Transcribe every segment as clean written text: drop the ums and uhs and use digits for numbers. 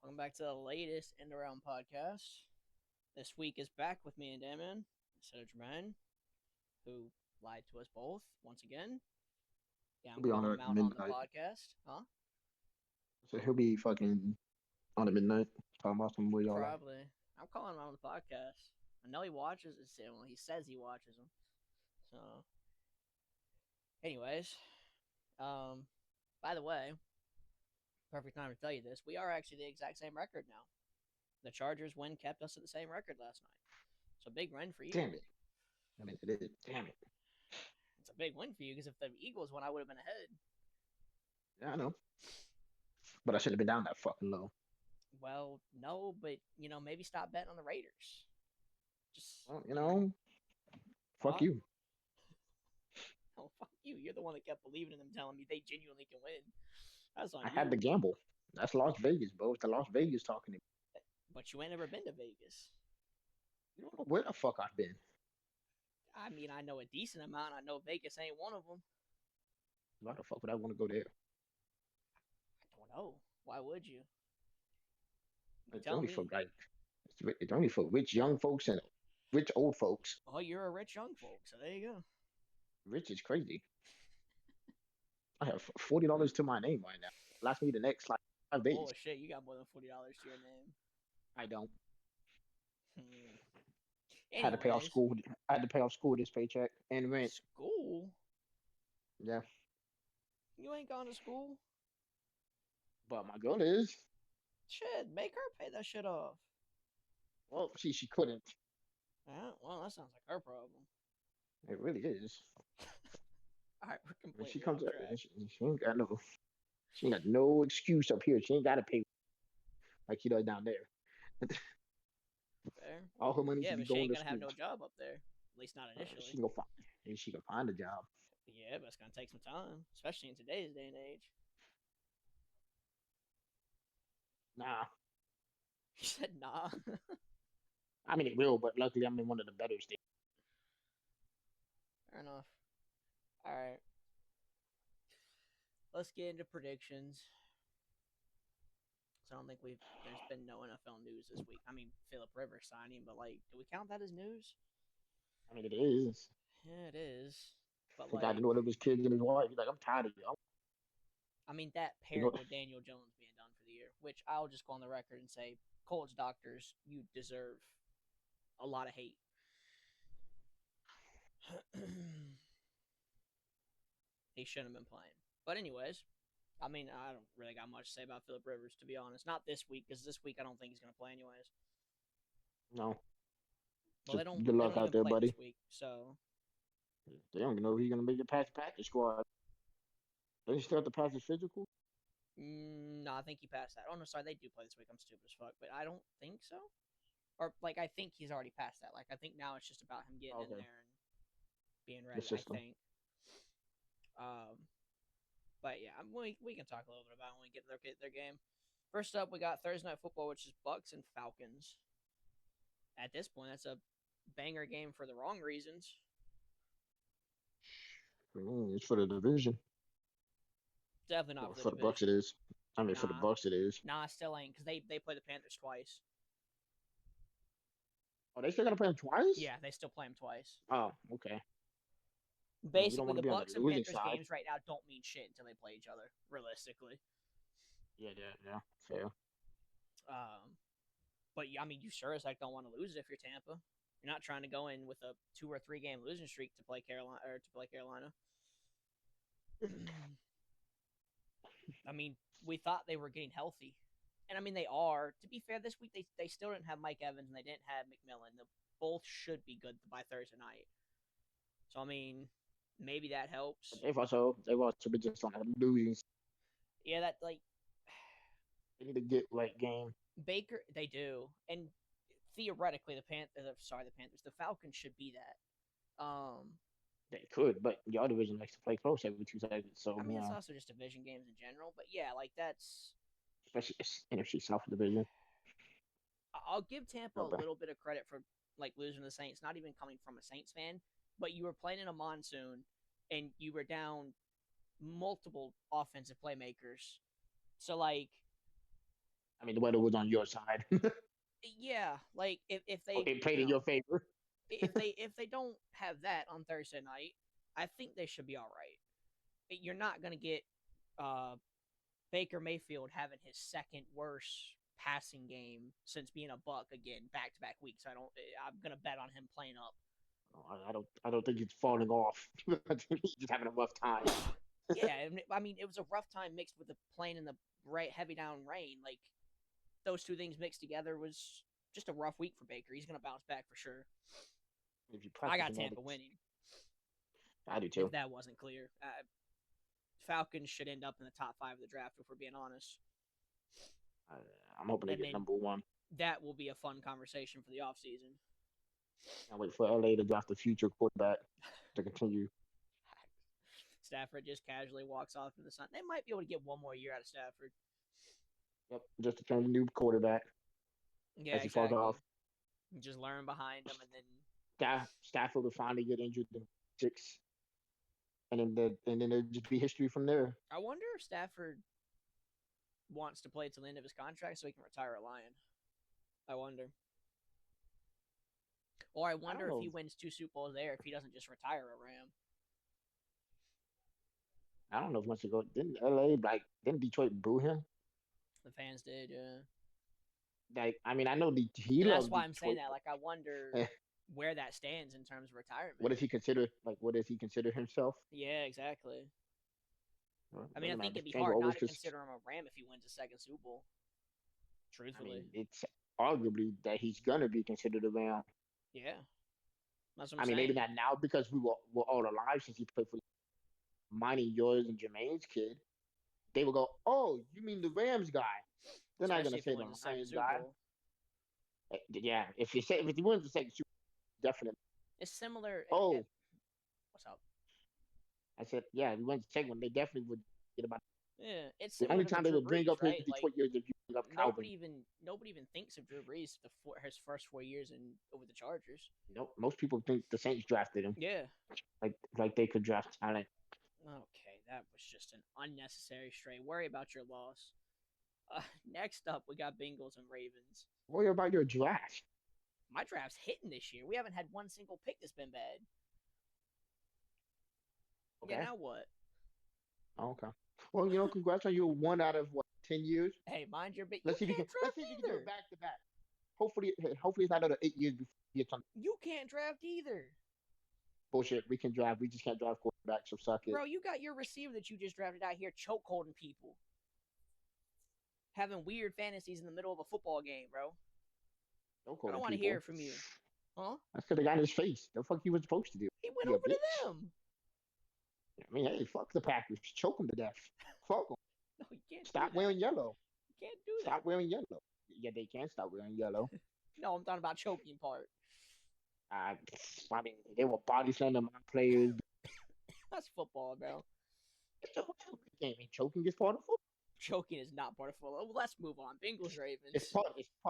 Welcome back to the latest End Around podcast. This week is back with me and Damon instead of Jermaine, who lied to us both once again. Yeah, I'm He'll be on calling him at out on the midnight. podcast. Huh? So he'll be fucking on at midnight talking about some weird all that. Probably. I'm calling him out on the podcast. I know he watches it. Well, he says he watches them. So, anyways, um, by the way, perfect time to tell you this. We are actually the exact same record now. The Chargers win kept us at the same record last night. So big win for you. Damn it. I mean, it is. Damn it. It's a big win for you because if the Eagles won, I would have been ahead. Yeah, I know. But I shouldn't have been down that fucking low. Well, no, but maybe stop betting on the Raiders. Just Well, fuck huh? you. Oh, fuck you. You're the one that kept believing in them, telling me they genuinely can win. That's on I had to you. gamble. That's Las Vegas, bro. It's the Las Vegas talking to me. But you ain't never been to Vegas. You don't know where the fuck I've been. I mean, I know a decent amount. I know Vegas ain't one of them. Why the fuck would I want to go there? I don't know. Why would you? You It's tell only for me. like, it's only for rich young folks and rich old folks. Oh, you're a rich young folk, so there you go. Rich is crazy. I have $40 to my name right now. Last me the next like 5 days. Oh shit, you got more than $40 to your name. I don't. Hmm. Had to pay off Anyways, school. I had to pay off school this paycheck and rent. school. Yeah, You ain't gone to school. but my girl is. Shit, make her pay that shit off. Well, she couldn't. Yeah, well, that sounds like her problem. It really is. All right, we're When she completely comes off up, track. she ain't got no. She ain't got no excuse up here. She ain't got to pay like she does down there. Fair. All her money Yeah, should be but she going ain't to gonna have school. no job up there. At least not She initially. can go find. And she can find a job. Yeah, but it's gonna take some time, especially in today's day and age. Nah, He said, "Nah." I mean it will, but luckily I'm in one of the better states. Fair enough. All right, let's get into predictions. So I don't think we've. There's been no NFL news this week. I mean, Philip Rivers signing, but like, do we count that as news? I mean it is. Yeah, it is. But He got to like, know one of his kids and his wife. He's like, I'm tired of you. I mean, that You paired know, with Daniel Jones being done for the year, which I'll just go on the record and say, college doctors, you deserve a lot of hate. He shouldn't have been playing. But anyways, I mean, I don't really got much to say about Philip Rivers to be honest. Not this week because this week I don't think he's going to play anyways. no. Well, Just they don't good they luck don't out even there, play this buddy. week, so They don't even know if he's gonna make it past the practice squad. They still have to pass his physical. no, I think he passed that. Oh no, sorry, they do play this week. I'm stupid as fuck, but I don't think so. Or like I think he's already passed that. Like I think now it's just about him getting in Okay, there and being the ready. I system. think. Um, but yeah, we can talk a little bit about when we get their game. First up, we got Thursday night football, which is Bucks and Falcons. At this point, that's a banger game for the wrong reasons. It's for the division. Definitely not Well, for the for the Bucks, division. it is. I mean, for the Nah, Bucks, it is. nah, still ain't because they play the Panthers twice. Oh, they still gotta play him twice. Yeah, they still play them twice. Oh, okay. We don't Basically, want to the be on the Bucks and losing Panthers side. games right now don't mean shit until they play each other. Realistically, Yeah. Fair. um, but I mean, you sure as heck don't want to lose it if you're Tampa. You're not trying to go in with a 2 or 3 game losing streak to play Carolina or to play Carolina. I mean, we thought they were getting healthy, and I mean they are. To be fair, this week they still didn't have Mike Evans and they didn't have McMillan. They both should be good by Thursday night. So I mean, maybe that helps. But they've also been just on a losing. Yeah, that like They need to get like game. Baker, they do, and theoretically, the Panthers, the Falcons should be that. They could, but your division likes to play close every 2 seconds. So I mean, it's also just division games in general, but yeah, like that's. especially NFC South division. I'll give Tampa Oh, a but little bit of credit for like losing to the Saints, not even coming from a Saints fan, but you were playing in a monsoon, and you were down multiple offensive playmakers. So like I mean, the weather was on your side. Yeah, like if they It played in your favor. if they don't have that on Thursday night, I think they should be all right. You're not gonna get uh, Baker Mayfield having his second worst passing game since being a Buck again back to back weeks. I'm gonna bet on him playing up. I don't think it's falling off. I think he's just having a rough time. Yeah, I mean it was a rough time mixed with the playing in the heavy down rain. Like those two things mixed together was just a rough week for Baker. He's gonna bounce back for sure. If you I practice got him, Tampa winning. I do If too. that wasn't clear, Falcons should end up in the top 5 of the draft. If we're being honest, I, I'm hoping they and get then number one. that will be a fun conversation for the offseason. I wait for LA to draft a future quarterback to continue. Stafford just casually walks off to the sun. They might be able to get one more year out of Stafford. Yep, just to turn a new quarterback Yeah, as he falls exactly. off. Just learn behind him, and then Stafford will finally get injured in 6, and then it'll just be history from there. I wonder if Stafford wants to play till the end of his contract so he can retire a Lion. I wonder. Or I wonder if he wins 2 Super Bowls there, if he doesn't just retire a Ram. I don't know if once he go, didn't LA didn't Detroit boo him? The fans did, yeah. Like, I mean, I know he and loves that's why Detroit. I'm saying that. Like, I wonder where that stands in terms of retirement. What does he consider himself? Yeah, exactly. Well, I mean, I think it'd be Fans hard will not always to consider him a Ram if he wins a second Super Bowl. I Truthfully. mean, it's arguably that he's gonna be considered a Ram. Yeah. That's what I'm I mean, saying. maybe not now because we're all alive since he played for mine, yours, and Jermaine's kid. They will go, "Oh, you mean the Rams guy?" They're not Especially gonna if he say the wins the second Lions Super guy. Bowl. Yeah, if he wins the second Super Bowl, definitely. It's similar. Oh, what's up? I said, yeah, if he wins the second one, they definitely would get about. Yeah, it's The similar only to time the they Drew would bring Brees, up his right? Detroit years if you bring up Calvin. Nobody even thinks of Drew Brees his first 4 years with the Chargers. Nope, most people think the Saints drafted him. Yeah, like they could draft talent. Okay, that was just an unnecessary stray. Worry about your loss. Next up, we got Bengals and Ravens. Worry about your draft. My draft's hitting this year. We haven't had one single pick that's been bad. Okay. Yeah, now what? Okay. Well, congrats on your 1 out of 10 years. Hey, mind your bit. Let's see if you can do it back to back. Hopefully it's not another 8 years before you get on. You can't draft either. Bullshit. We can draft. We just can't draft quarterbacks. So suck it. Bro, you got your receiver that you just drafted out here choke holding people, having weird fantasies in the middle of a football game, bro. I don't want to hear it from you. Huh? That's because they got in his face. The fuck he was supposed to do? He went over to them. I mean, hey, fuck the Packers. Choke them to death. Fuck them. No, you can't. Stop wearing yellow. You can't do that. Stop wearing yellow. Yeah, they can stop wearing yellow. No, I'm talking about choking part. I mean, they were body slamming my players. That's football, bro. It's a game. Choking is part of football. Choking is not part of football. Well, let's move on. Bengals Ravens. It's part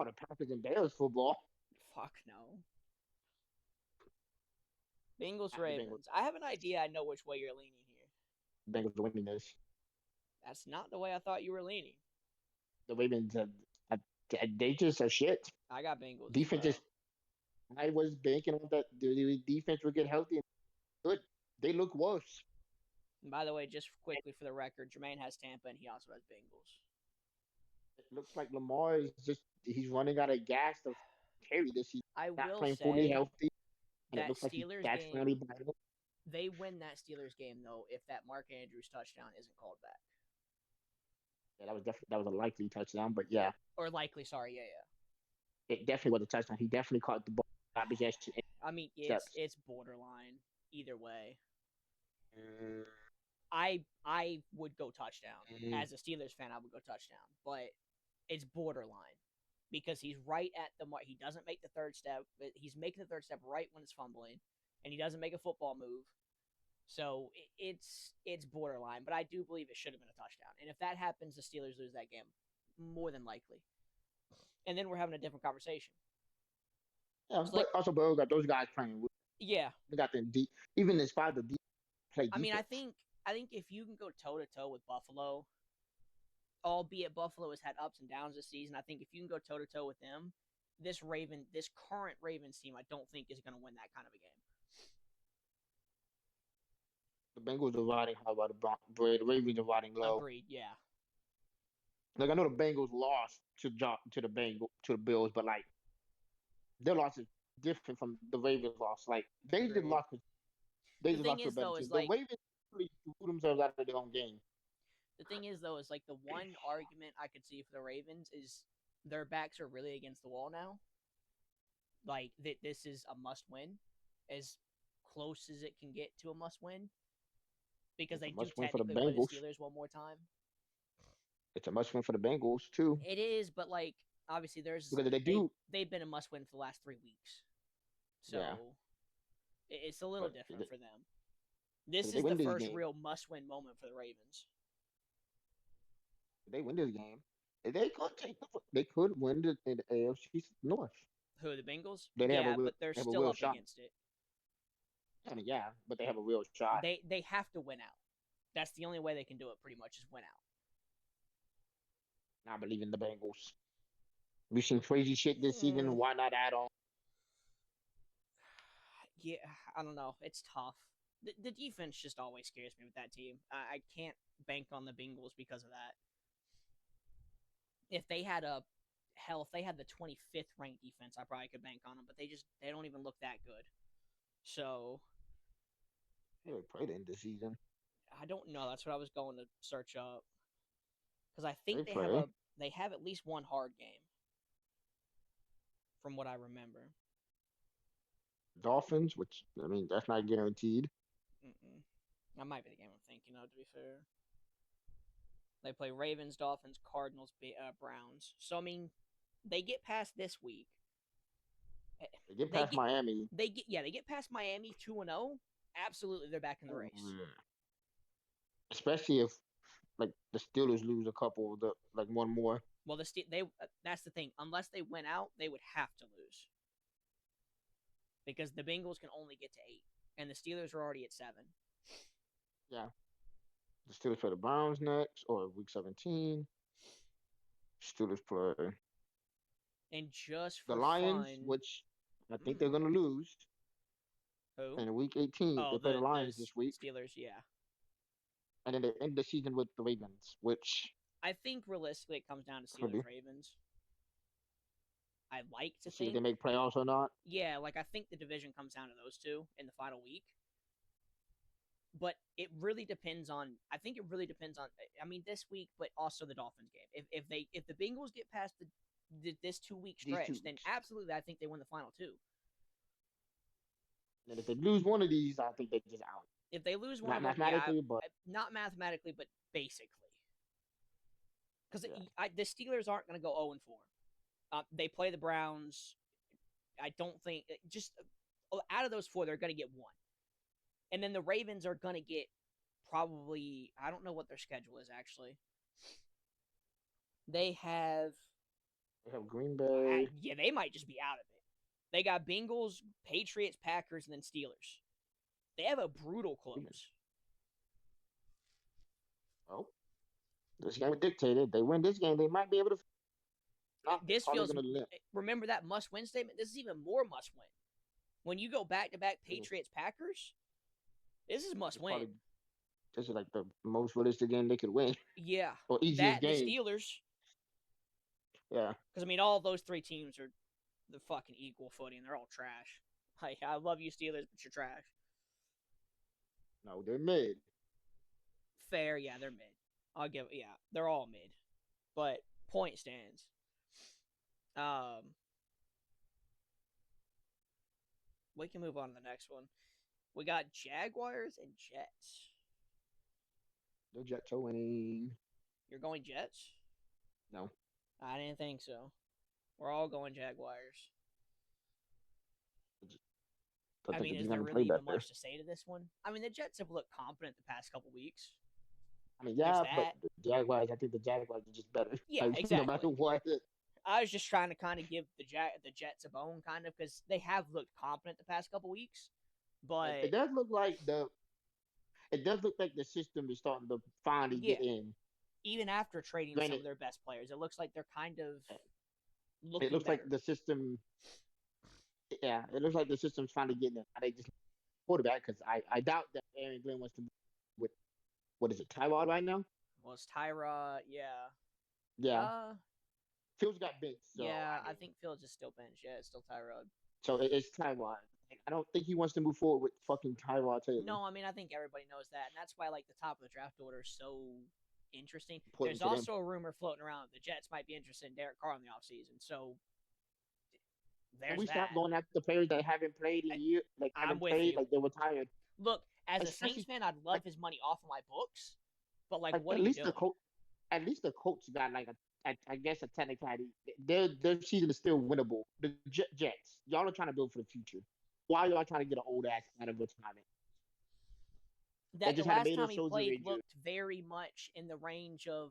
of Packers and Bears football. Fuck no. Bengals Ravens. I have an idea. I know which way you're leaning here. Bengals winning this. That's not the way I thought you were leaning. The Ravens, they just are shit. I got Bengals. Defense is. I was banking on that the defense would get healthy and good. They look worse. And by the way, just quickly for the record, Jermaine has Tampa and he also has Bengals. It looks like Lamar is he's running out of gas to carry this season. I not will playing say fully healthy. And that Steelers like game, they win that Steelers game though if that Mark Andrews touchdown isn't called back. Yeah, that was a likely touchdown, but yeah. Or likely, sorry, yeah. It definitely was a touchdown. He definitely caught the ball. I mean, it's borderline either way. I would go touchdown. As a Steelers fan, I would go touchdown, but it's borderline because he's right at the mark. He doesn't make the third step. He's making the third step right when it's fumbling, and he doesn't make a football move. So it's borderline, but I do believe it should have been a touchdown. And if that happens, the Steelers lose that game, more than likely. And then we're having a different conversation. Yeah, but also, bro, got those guys playing. Yeah, they got them deep. Even in spite of the deep play. I mean, I think if you can go toe to toe with Buffalo, albeit Buffalo has had ups and downs this season. I think if you can go toe to toe with them, this current Ravens team, I don't think is going to win that kind of a game. The Bengals are riding high by the Ravens are riding low. Agreed. Yeah. Like I know the Bengals lost to the Bills, but like their loss is different from the Ravens loss. Like they just Agreed. lost. They The just thing lost to a is, better though, team. is The like Ravens really threw themselves out of their own game. the thing is though is like the one argument I could see for the Ravens is their backs are really against the wall now. Like that, this is a must win, as close as it can get to a must win, because It's they a do must win for the technically play the Bengals. Steelers one more time. It's a must win for the Bengals too, It is, but like obviously because they do. they've been a must win for the last 3 weeks, so Yeah, it's a little but different for them. if This they is the win this first game, real must win moment for the Ravens. if they win this game, they could win in the AFC North. Who, the Bengals? Then Yeah, but they're they have a still real up shot. against it. I mean, yeah, but they have a real shot. They have to win out. That's the only way they can do it. Pretty much is win out. I believe in the Bengals. We've seen crazy shit this season. Mm. Why not add on? Yeah, I don't know. It's tough. The defense just always scares me with that team. I can't bank on the Bengals because of that. If they had if they had the 25th ranked defense, I probably could bank on them. But they don't even look that good. So They played in this season. I don't know. That's what I was going to search up, because I think They they have at least one hard game, from what I remember. Dolphins, which I mean that's not guaranteed. Mm-mm. That might be the game I'm thinking of, to be fair. They play Ravens, Dolphins, Cardinals, Browns. So I mean, they get past this week. They get past Miami. They get past Miami 2-0. Absolutely, they're back in the race. Especially if like the Steelers lose a couple of one more. Well, that's the thing. Unless they win out, they would have to lose, because the Bengals can only get to 8, and the Steelers are already at 7. Yeah. The Steelers play the Browns next, or week 17. Steelers play And just for the Lions, fun, which I think they're gonna lose. Who? In week 18, they play the Lions this week. Steelers, yeah. And then they end the season with the Ravens, which I think realistically it comes down to Steelers Ravens. I like to see think if they make playoffs or not. Yeah, like I think the division comes down to those two in the final week. But it really depends on. I think it really depends on. I mean, this week, but also the Dolphins game. If the Bengals get past this 2-week stretch, then absolutely, I think they win the final 2. And if they lose one of these, I think they're just out. If they lose one, not mathematically, but not mathematically, but basically, because the Steelers aren't going to go 0-4. They play the Browns. I don't think just out of those 4, they're going to get 1. And then the Ravens are going to get probably, I don't know what their schedule is actually. They have Green Bay. Yeah, they might just be out of it. They got Bengals, Patriots, Packers, and then Steelers. They have a brutal close. Oh, this game is dictated. They win this game, they might be able to. This feels. Remember that must-win statement? This is even more must-win. When you go back-to-back Patriots, Packers, this is must-win. This is like the most realistic game they could win. Yeah. Or easiest game. The Steelers. Yeah. Because, I mean, all of those 3 teams are the fucking equal footing. They're all trash. I love you, Steelers, but you're trash. No, they're mid. Fair, yeah, they're mid. They're all mid. But point stands. We can move on to the next one. We got Jaguars and Jets. The Jets are winning. You're going Jets? No. I didn't think so. We're all going Jaguars. I mean, is there really even much to say to this one? I mean, the Jets have looked competent the past couple weeks. I mean, yeah, but the Jaguars, I think the Jaguars are just better. Yeah, exactly. No matter what. I was just trying to kind of give the Jets a bone, kind of, because they have looked competent the past couple weeks. But it does look like the system is starting to finally get in. even after trading some Granted, of their best players, it looks like they're kind of it looking looks like better. the system. Yeah, it looks like the system's finally getting it. They just quarterback because I doubt that Aaron Glenn wants to with what is it Tyrod right now? Well, it's Tyra, yeah. Yeah, Fields got benched, so Yeah, I I mean, think Fields is still benched. Yeah, it's still Tyrod. it's Tyrod. I don't think he wants to move forward with fucking Tyrod Taylor. No, I mean I think everybody knows that, and that's why like the top of the draft order is so interesting. There's Important to them. also a rumor floating around that the Jets might be interested in Derek Carr in the offseason. So Can there's we stop that. going after players that haven't played in years, like I'm haven't with played, you. like they're retired? Look, as a Saints Especially fan, I'd love like his money off of my books, but like, like what are you doing? at least the coach got like I guess a technicality. Their season is still winnable. The Jets, y'all are trying to build for the future. Why are y'all trying to get an old ass out of retirement? They That the just had a last major time he shoulder played injury. looked very much in the range of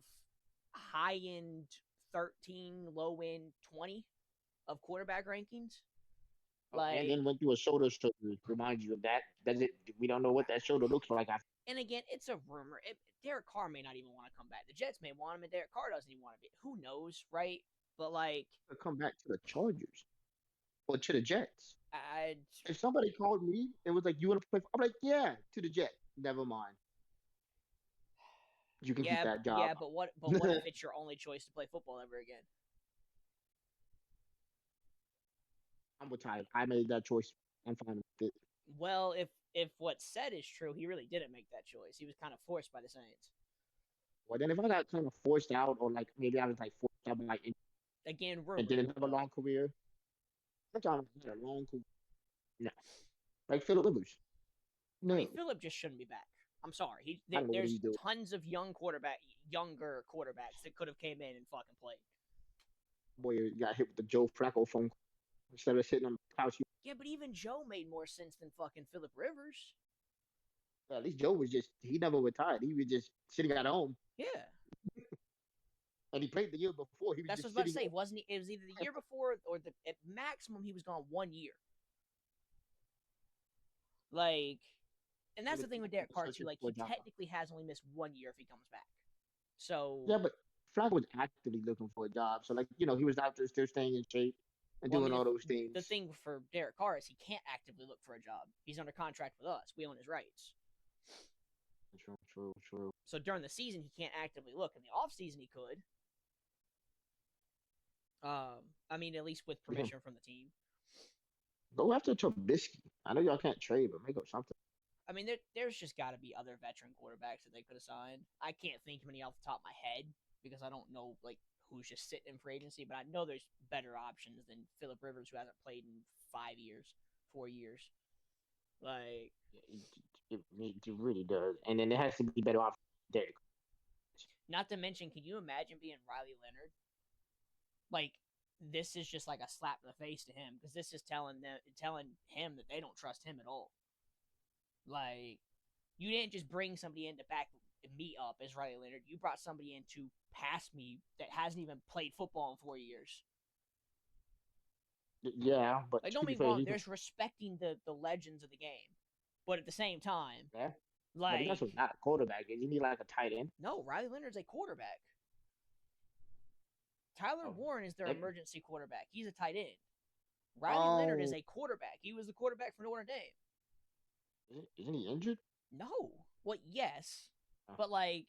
high end 13, low end 20 of quarterback rankings. And Like, then went through a shoulder surgery. Remind you of that. Does it? We don't know what that shoulder looks like after. and again, it's a rumor. Derek Carr may not even want to come back. The Jets may want him, and Derek Carr doesn't even want to be. Who knows, right? But like, Come back to the Chargers or to the Jets. I If somebody called me and was like, "You want to play?" I'm like, "Yeah, to the Jets." Never mind. You can keep yeah, that job. yeah. But what if it's your only choice to play football ever again? I'm retired. I made that choice. I'm fine with it. Well, if what's said is true, he really didn't make that choice. He was kind of forced by the Saints. Well, then if I got kind of forced out, or like maybe I was like forced out, like Again, and rumor didn't mill have a though. long career, I'm trying to have a long career. No, like Philip Rivers. I mean, No, Philip just shouldn't be back. I'm sorry. I don't know what There's he's doing. tons of younger quarterbacks that could have came in and fucking played. Boy, got hit with the Joe Flacco phone instead of sitting on the couch. Yeah, but even Joe made more sense than fucking Philip Rivers. At least Joe was just he never retired. He was just sitting at home, Yeah, and he played the year before. He was that's what I was just about to sitting. say. Wasn't he? It was either the year before or the at maximum he was gone 1 year. Like, and He that's was the thing with Derek Carr too. searching Like, for he a job. technically has only missed 1 year if he comes back. So, Yeah, but Flacco was actively looking for a job. So like he was out there still staying in shape and well, I doing mean, all those the things. thing for Derek Carr is he can't actively look for a job. He's under contract with us. We own his rights. True. So during the season, he can't actively look. In the off season, he could. I mean, at least with Yeah. permission from the team. Go after Trubisky. I know y'all can't trade, but make up something. I mean, there's just got to be other veteran quarterbacks that they could have signed. I can't think of any off the top of my head because I don't know like who's just sitting in free agency, but I know there's better options than Philip Rivers, who hasn't played in 5 years, 4 years. Like, It really does, and then it has to be better off. Derek. not to mention, can you imagine being Riley Leonard? Like, this is just like a slap in the face to him because this is telling him that they don't trust him at all. Like, you didn't just bring somebody in to back me up as Riley Leonard. You brought somebody in to pass me that hasn't even played football in 4 years. Yeah, but Like, to don't be be fair, wrong. There's respecting the legends of the game, but at the same time, yeah, but he's like, also not a quarterback. Isn't he like a tight end? no, Riley Leonard's a quarterback. Tyler Oh, Warren is their that, emergency quarterback. He's a tight end. Riley Leonard is oh, a quarterback. He was the quarterback for Notre Dame. isn't he injured? No. Well, yes. Oh. But, like,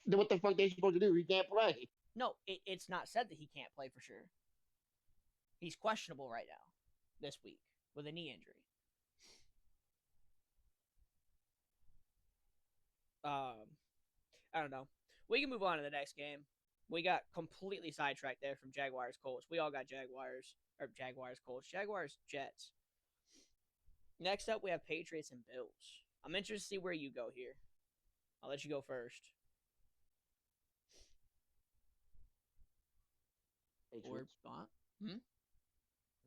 Then what the fuck they supposed to do? He can't play. no, it's not said that he can't play for sure. He's questionable right now, this week, with a knee injury. I don't know. We can move on to the next game. We got completely sidetracked there from Jaguars Colts. We all got Jaguars Colts, Jaguars Jets. Next up, we have Patriots and Bills. I'm interested to see where you go here. I'll let you go first. Patriots. Or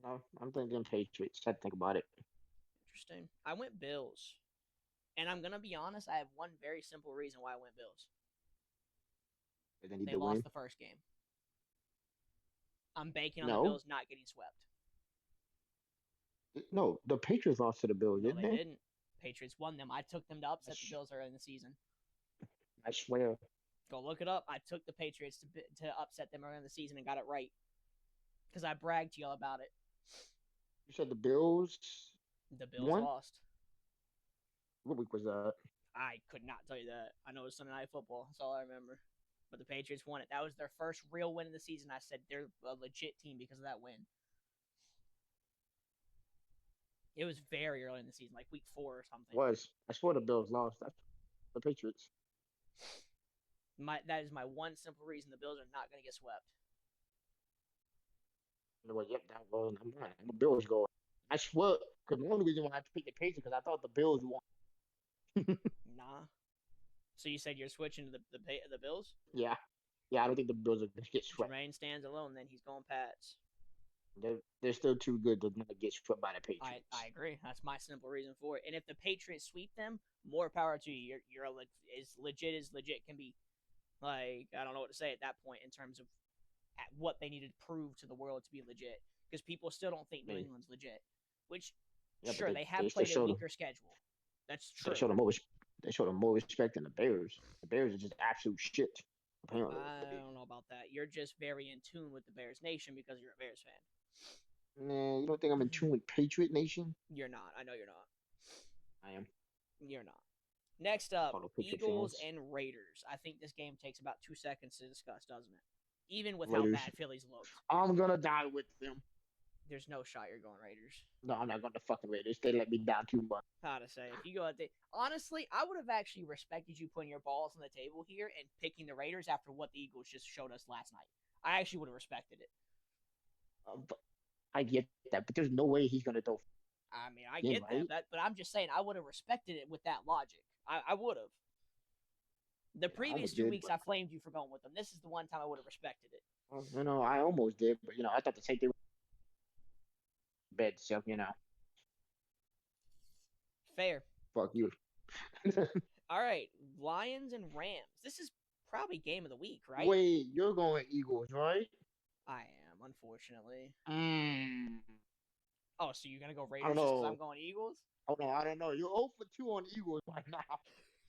No, I'm thinking Patriots. I think about it. Interesting. I went Bills. And I'm going to be honest, I have one very simple reason why I went Bills. They need They to lost win. the first game. I'm banking on the No, Bills not getting swept. no, the Patriots lost to the Bills, No, didn't they they? didn't. Patriots won them. I took them to upset the Bills early in the season. I swear. Go look it up. I took the Patriots to upset them early in the season and got it right because I bragged to y'all about it. You said the Bills The Bills won. lost. What week was that? I could not tell you that. I know it was Sunday Night Football. That's all I remember. But the Patriots won it. That was their first real win of the season. I said they're a legit team because of that win. It was very early in the season, like week 4 or something. I swear the Bills lost. That's the Patriots. That is my one simple reason the Bills are not going to get swept. Well, yep, that was. I'm a Bills goal. I swear, because the only reason why I had to pick the Patriots because I thought the Bills won. Nah. So you said you're switching to the Bills? Yeah, I don't think the Bills are gonna get swept. Jermaine stands alone. Then he's going Pats. They're still too good to not get swept by the Patriots. I agree. That's my simple reason for it. And if the Patriots sweep them, more power to you. You're as legit can be. Like, I don't know what to say at that point in terms of what they needed to prove to the world to be legit. Because people still don't think New England's legit. Which, yeah, sure, they have played a weaker schedule. That's true. They showed them more respect than the Bears. The Bears are just absolute shit. Apparently. I don't know about that. You're just very in tune with the Bears Nation because you're a Bears fan. Nah, you don't think I'm in tune with Patriot Nation? You're not. I know you're not. I am. You're not. Next up, Eagles and Raiders. I think this game takes about 2 seconds to discuss, doesn't it? Even with Raiders. How bad Philly's looked. I'm going to die with them. There's no shot you're going Raiders. No, I'm not going to fucking Raiders. They let me down too much. How to say? If you go out there, honestly, I would have actually respected you putting your balls on the table here and picking the Raiders after what the Eagles just showed us last night. I actually would have respected it. But I get that, but there's no way he's going to throw. I mean, I get that, but I'm just saying I would have respected it with that logic. I would have. The previous 2 weeks, I flamed you for going with them. This is the one time I would have respected it. You know, I almost did, but, I thought the same thing. Bed, so, Fair. Fuck you. All right, Lions and Rams. This is probably game of the week, right? Wait, you're going Eagles, right? I am, unfortunately. Mm. Oh, so you're going to go Raiders because I'm going Eagles? Oh, no, I don't know. You're 0 for 2 on Eagles right now.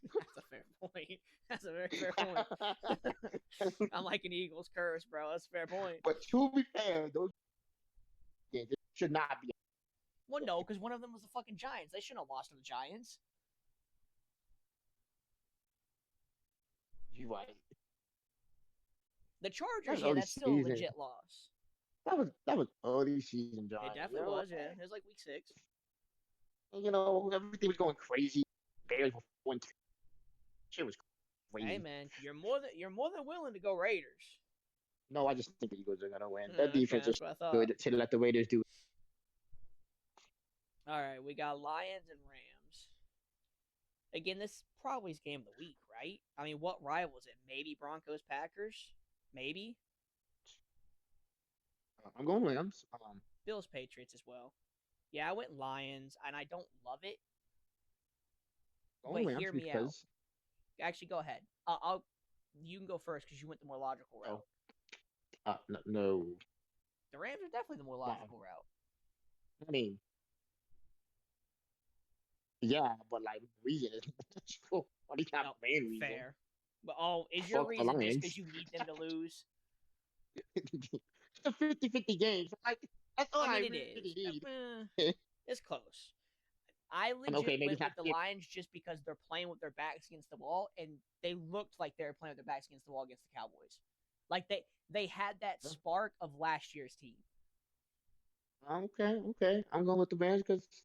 That's a fair point. That's a very fair point. I'm like an Eagles curse, bro. That's a fair point. But to be fair, those games should not be. Well, no, because one of them was the fucking Giants. They shouldn't have lost to the Giants. You're right. The Chargers, that's still a legit loss. That was early season, Giants. It definitely was, yeah. It was like week 6. And, everything was going crazy. Bears were 1-2. Shit was crazy. Hey man, you're more than willing to go Raiders. No, I just think the Eagles are gonna win. Their defense is good to let the Raiders do it. All right, we got Lions and Rams. Again, this probably is game of the week, right? I mean, what rival is it? Maybe Broncos Packers? Maybe. I'm going Rams. Bills Patriots as well. Yeah, I went Lions, and I don't love it. Wait, hear me out. Actually, go ahead. You can go first because you went the more logical route. No. The Rams are definitely the more logical route. I mean, yeah, but like reason is not the main reason. Fair. But is your reason just because you need them to lose? It's a 50-50 game. So like, that's all I mean, it is. It's close. I legit went with the Lions just because they're playing with their backs against the wall, and they looked like they were playing with their backs against the wall against the Cowboys. Like they had that spark of last year's team. Okay. I'm going with the Rams because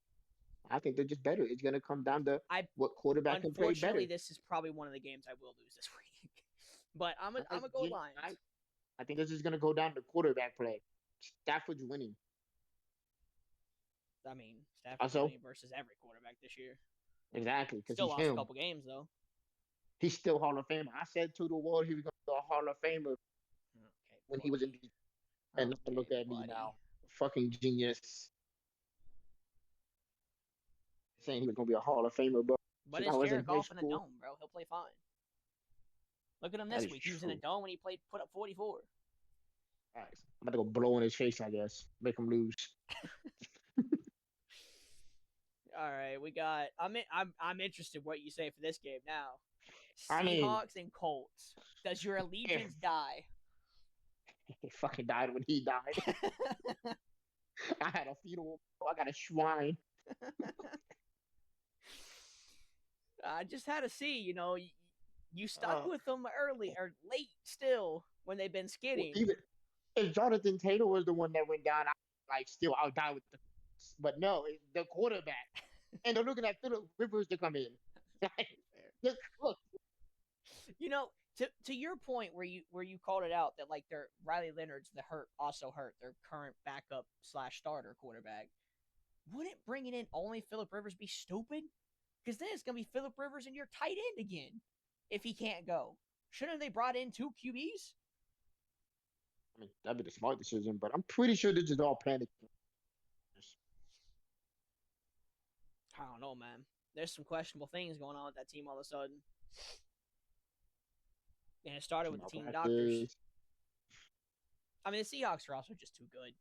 I think they're just better. It's going to come down to what quarterback can play better. Unfortunately, this is probably one of the games I will lose this week. But I'm going to go Lions. I think this is going to go down to quarterback play. Stafford's winning. I mean, Stafford's winning versus every quarterback this year. Exactly. Still lost a couple games, though. He's still Hall of Famer. I said to the world he was going to be a Hall of Famer when he was in the and look at me now. Fucking genius. Saying he was going to be a Hall of Famer, bro. But it's Jared Goff in a dome, bro. He'll play fine. Look at him this week. He was in a dome when he put up 44. All right. I'm about to go blow in his face, I guess. Make him lose. All right, we got. I'm interested what you say for this game now. I mean, Seahawks and Colts. Does your if allegiance die? he fucking died when he died. I had a funeral. I got a shrine. I just had to see, you stuck Uh, with them early or late still when they've been skidding. Even if Jonathan Taylor was the one that went down, still I'll die with the. But no, the quarterback, and they're looking at Philip Rivers to come in. Look, You know, to your point where you called it out that like their Riley Leonard's also hurt their current backup slash starter quarterback. Wouldn't bringing in only Philip Rivers be stupid? Because then it's gonna be Philip Rivers and your tight end again if he can't go. Shouldn't they brought in 2 QBs? I mean that'd be the smart decision, but I'm pretty sure this is all panic. I don't know, man. There's some questionable things going on with that team all of a sudden. And it started with the team doctors. I mean, the Seahawks are also just too good.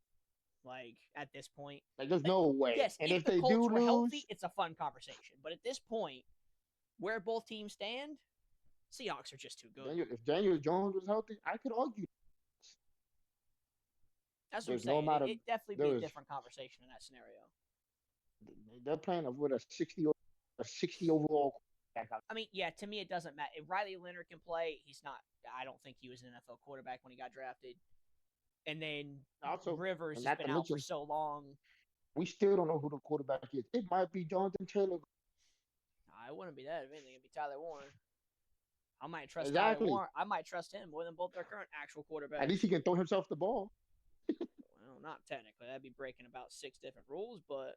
Like at this point, like there's no way. Yes, and if they the Colts do were lose, healthy, it's a fun conversation. But at this point, where both teams stand, Seahawks are just too good. If Daniel Jones was healthy, I could argue. That's what I'm saying. It'd definitely be a different conversation in that scenario. They're playing with a 60 overall. I mean, yeah, to me it doesn't matter. If Riley Leonard can play, he's not. I don't think he was an NFL quarterback when he got drafted. And then also, Rivers has been out for so long. We still don't know who the quarterback is. It might be Jonathan Taylor. I wouldn't be that. If anything, it'd be Tyler Warren. I might trust Tyler Warren. I might trust him more than both their current actual quarterbacks. At least he can throw himself the ball. Well, not technically. That'd be breaking about 6 different rules, but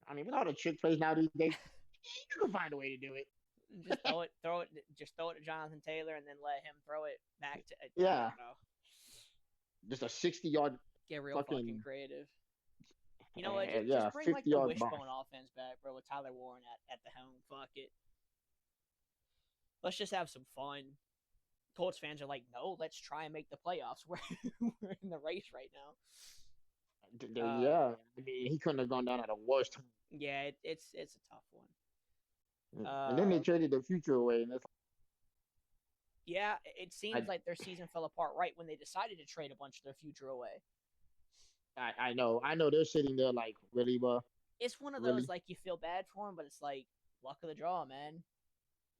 I mean, with all the trick plays now these days, you can find a way to do it. Just throw it to Jonathan Taylor, and then let him throw it back to. Yeah. Just a 60-yard. Get real fucking creative. You know what? Just bring like the wishbone offense back, bro, with Tyler Warren at the helm. Fuck it. Let's just have some fun. Colts fans are like, no, let's try and make the playoffs. We're in the race right now. Yeah, I mean, he couldn't have gone down at a worse time. Yeah, it's a tough one. And then they traded their future away, and yeah, it seems like their season fell apart right when they decided to trade a bunch of their future away. I know they're sitting there like, really, bro. It's one of those like you feel bad for them, but it's like luck of the draw, man.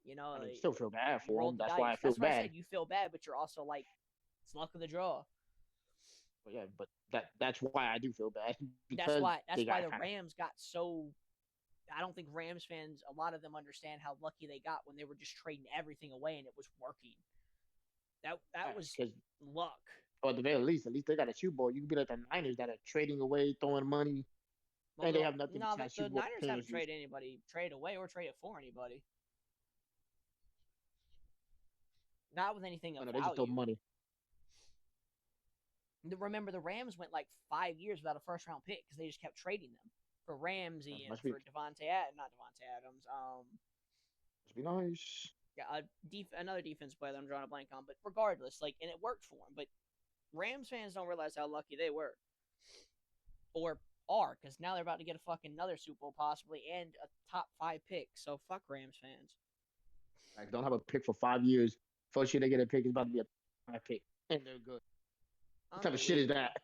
You know, I still feel bad for them. That's why I feel bad. Why I said you feel bad, but you're also like, it's luck of the draw. But yeah, but that's why I do feel bad. That's why the Rams got so. I don't think Rams fans, a lot of them understand how lucky they got when they were just trading everything away and it was working. That was luck. Or at the very least, they got a Super Bowl. You can be like the Niners that are trading away, throwing money, and they have nothing. No, the Niners haven't traded away or traded for anybody. Not with anything of value. They just throw money. Remember, the Rams went like 5 years without a first-round pick because they just kept trading them for Ramsey and for not Davante Adams. Must be nice. Yeah, another defense player that I'm drawing a blank on. But regardless, and it worked for him. But Rams fans don't realize how lucky they were, or are, because now they're about to get a fucking another Super Bowl possibly and a top 5 pick. So fuck Rams fans. Like, don't have a pick for 5 years. First year they get a pick, it's about to be a 5 pick, and they're good. What type of shit is that?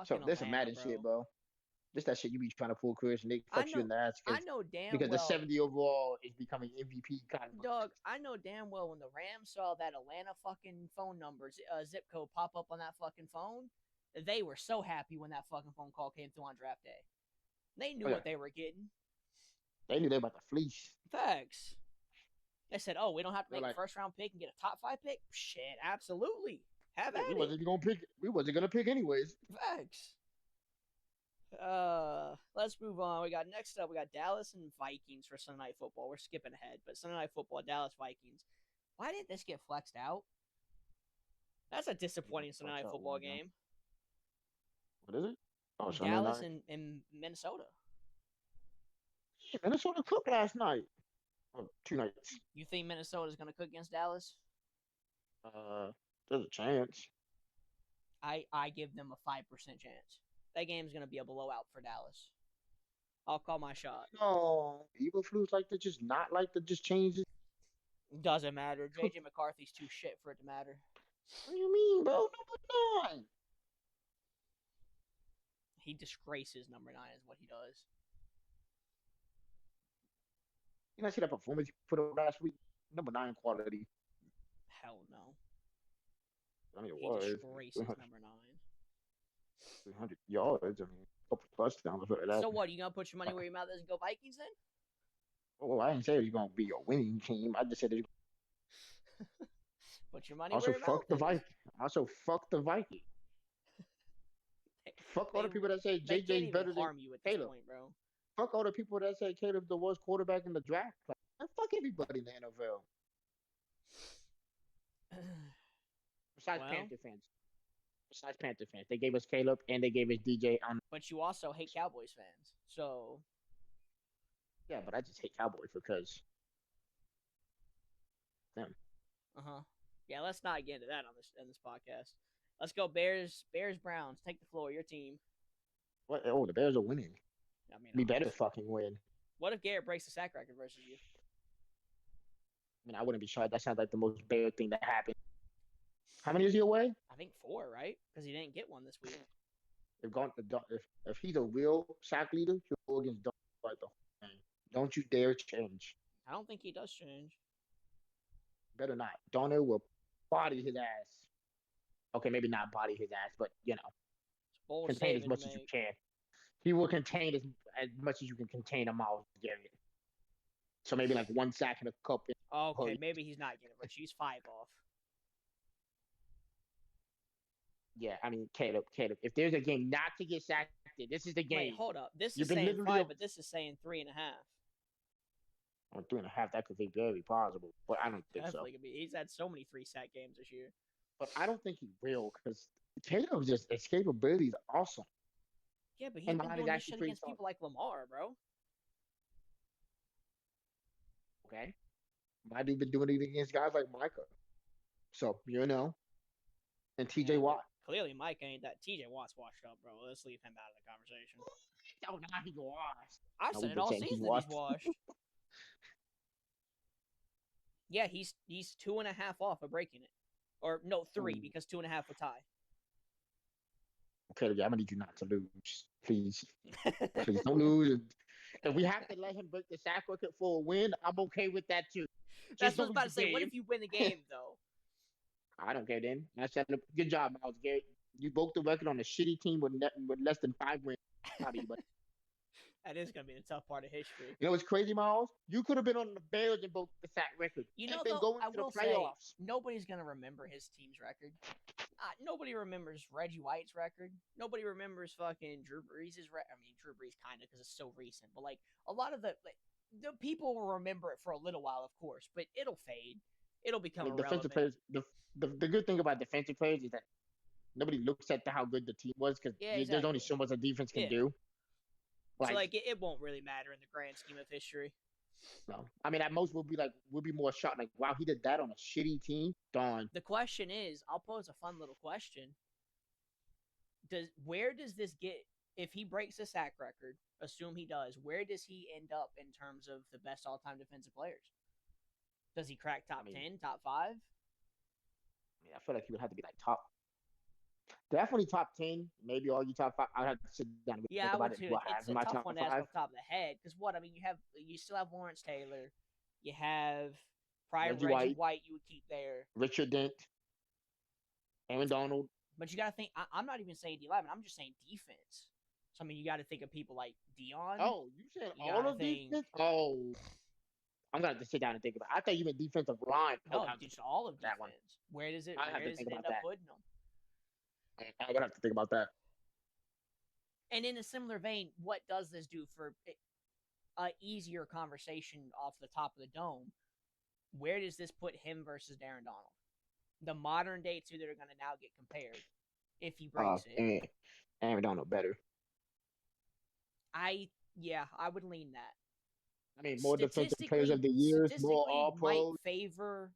So there's some Madden shit, bro. Just that shit you be trying to pull Chris and they fuck you in the ass. I know damn because well. The 70 overall is becoming MVP kind of. Dog, I know damn well when the Rams saw that Atlanta fucking phone number, zip code pop up on that fucking phone, they were so happy when that fucking phone call came through on draft day. They knew what they were getting. They knew they were about to fleece. Facts. They said, "Oh, we don't have to make a first-round pick and get a top 5 pick." Shit, absolutely. Have at it. We wasn't gonna pick anyways. Facts. Let's move on. Next up, we got Dallas and Vikings for Sunday Night Football. We're skipping ahead, but Sunday Night Football, Dallas Vikings. Why didn't this get flexed out? That's a disappointing Sunday Night Football game. What is it? Oh, Dallas and Minnesota. Yeah, Minnesota cooked last night. Or 2 nights. You think Minnesota's going to cook against Dallas? There's a chance. I give them a 5% chance. That game's going to be a blowout for Dallas. I'll call my shot. No, Eberflus like to just not like to just change it. Doesn't matter. JJ McCarthy's too shit for it to matter. What do you mean, bro? Number 9. He disgraces number 9 is what he does. You know, see that performance he put up last week? Number 9 quality. Hell no. I mean, it He was disgraces number 9. 300 yards. I mean, a couple touchdowns. So what? You gonna put your money where your mouth is and go Vikings then? Oh, I didn't say it was gonna be a winning team. I just said it. Put your money Also, where your mouth fuck the is. Vikings. Also, fuck the Vikings. Fuck all the people that say They can't JJ's even better than harm you at this Caleb. point, bro. Fuck all the people that say Caleb's the worst quarterback in the draft. Like, fuck everybody in the NFL. Besides Well, Panther fans. Besides Panther fans. They gave us Caleb and they gave us DJ on. but you also hate Cowboys fans. So Yeah, but I just hate Cowboys because them. Yeah, let's not get into that on this podcast. Let's go Bears Browns. Take the floor. Your team. What? Oh, the Bears are winning. I mean, We better fucking win. What if Garrett breaks the sack record versus you? I mean, I wouldn't be shocked. That sounds like the most Bear thing that happened. How many is he away? I think 4, right? Because he didn't get one this week. If he's a real sack leader, he'll go against Don like the whole thing. Don't you dare change. I don't think he does change. Better not. Donner will body his ass. Okay, maybe not body his ass, but contain as much as you can. He will contain as much as you can contain a Myles Garrett. So maybe like 1 sack and a cup. Okay, maybe he's not getting rich. He's 5 off. Yeah, I mean, Caleb. If there's a game not to get sacked, this is the game. Wait, hold up. This is saying 5, but this is saying 3.5. Or 3.5, that could be very possible, but I don't think Definitely so. Could be. He's had so many 3-sack games this year. But I don't think he will because Caleb's his capability is awesome. Yeah, but he's been doing this shit against people like Lamar, bro. Okay. Might have been doing it against guys like Micah. So, and TJ Watt. Clearly, Mike ain't that. TJ Watt's washed up, bro. Let's leave him out of the conversation. Oh, now he's washed. I said it all season he's washed. Yeah, he's 2.5 off of breaking it. Or, no, 3, because 2.5 would tie. Okay, I'm going to need you not to lose. Please. Please don't lose. If we have to let him break the sack record for a win, I'm okay with that too. That's what I was about to say. What if you win the game, though? I don't care then. I said, good job, Myles Garrett. You broke the record on a shitty team with less than 5 wins. That is going to be the tough part of history. You know what's crazy, Myles? You could have been on the Bears and broke the sack record. I will say, nobody's going to remember his team's record. Nobody remembers Reggie White's record. Nobody remembers fucking Drew Brees' record. I mean, Drew Brees kind of because it's so recent. But, like, a lot of the people will remember it for a little while, of course. But it'll fade. It'll become irrelevant. Defensive players, the good thing about defensive players is that nobody looks at how good the team was because there's only so much a defense can do. So it won't really matter in the grand scheme of history. No, I mean at most we'll be more shocked. Like, wow, he did that on a shitty team. Darn. The question is, I'll pose a fun little question. Where does this get if he breaks the sack record? Assume he does. Where does he end up in terms of the best all-time defensive players? Does he crack top 10, top 5? I mean, I feel like he would have to be like top. Definitely top 10, maybe argue top 5. I'd have to sit down and think about it. It's a tough one to ask off the top of the head because you still have Lawrence Taylor, you have Reggie White. You would keep there. Richard Dent, Aaron Donald. But you got to think. I'm not even saying D11. I'm just saying defense. So I mean, you got to think of people like Dion. Oh, you said all of defense? Oh, I'm gonna have to sit down and think about it. I thought you meant defensive line. No, just all of defense. Where does it end up putting them? I would have to think about that. And in a similar vein, what does this do for an easier conversation off the top of the dome? Where does this put him versus Darren Donald? The modern day two that are going to now get compared if he breaks it. Aaron Donald better. I would lean that. I mean, more defensive players of the years, more all-pros. Might favor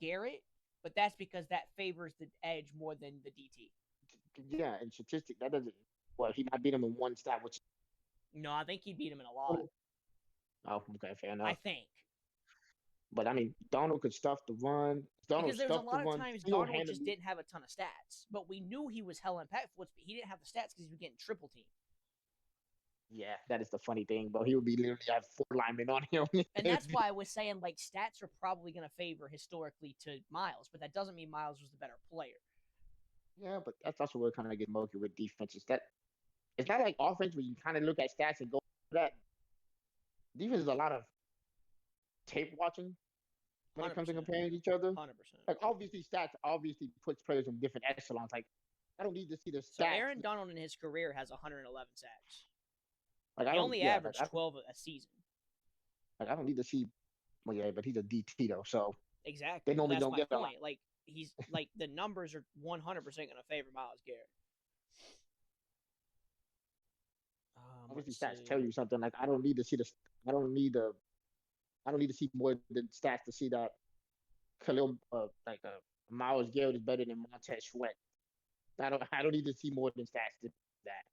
Garrett, but that's because that favors the edge more than the DT. Yeah, and statistic, that doesn't. Well, he might beat him in one stat, which. No, I think he beat him in a lot. Oh, okay, fair enough. I think. But I mean, Donald could stuff the run. Donald Because there was a stuffed the lot of run times single Darnold just handedly. didn't have a ton of stats, but we knew he was hell impactful. He didn't have the stats because he was getting triple team. Yeah, that is the funny thing. But he would be literally have 4 linemen on him. And that's why I was saying like stats are probably going to favor historically to Miles, but that doesn't mean Miles was the better player. Yeah, but that's also where kind of get murky with defenses. That it's not like offense where you kind of look at stats and go that. Defense is a lot of tape watching when it comes to 100%. comparing each other. 100%. Like obviously stats obviously puts players in different echelons. Like I don't need to see the So stats. Aaron Donald in his career has 111 sacks. Like I He don't. only Yeah. averaged 12 a season. Like I don't need to see. Well, yeah, but he's a DT though, so Exactly. they normally That's don't my get a lot. point. Like he's like the numbers are 100% going to favor Miles Garrett. Obviously, Let's stats see. tell you something. Like I don't need to see the. I don't need the. I don't need to see more than stats to see that Khalil, Miles Garrett is better than Montez Sweat. I don't. I don't need to see more than stats to that.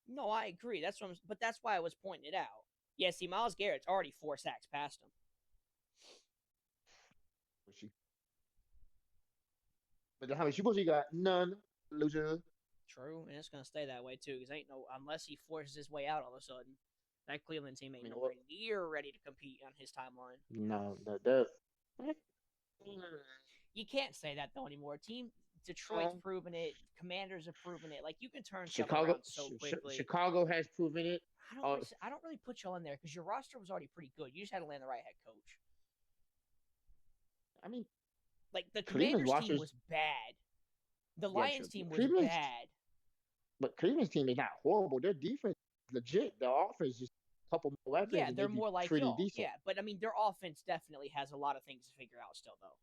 No, I agree. But that's why I was pointing it out. Yeah, see, Miles Garrett's already 4 sacks past him. But how many Super Bowls you got? None. Loser. True, and it's gonna stay that way too. Because ain't no unless he forces his way out all of a sudden, that Cleveland team ain't nowhere near ready to compete on his timeline. No, you can't say that though anymore. Detroit's proven it. Commanders have proven it. Like you can turn stuff around so quickly. Chicago has proven it. I don't really put y'all in there because your roster was already pretty good. You just had to land the right head coach. I mean, like the Commanders team was bad. The Lions team was bad. But Cleveland's team is not horrible. Their defense is legit. Their offense is a couple more weapons. Yeah, they're more like y'all. Decent. Yeah, but I mean, their offense definitely has a lot of things to figure out still, though.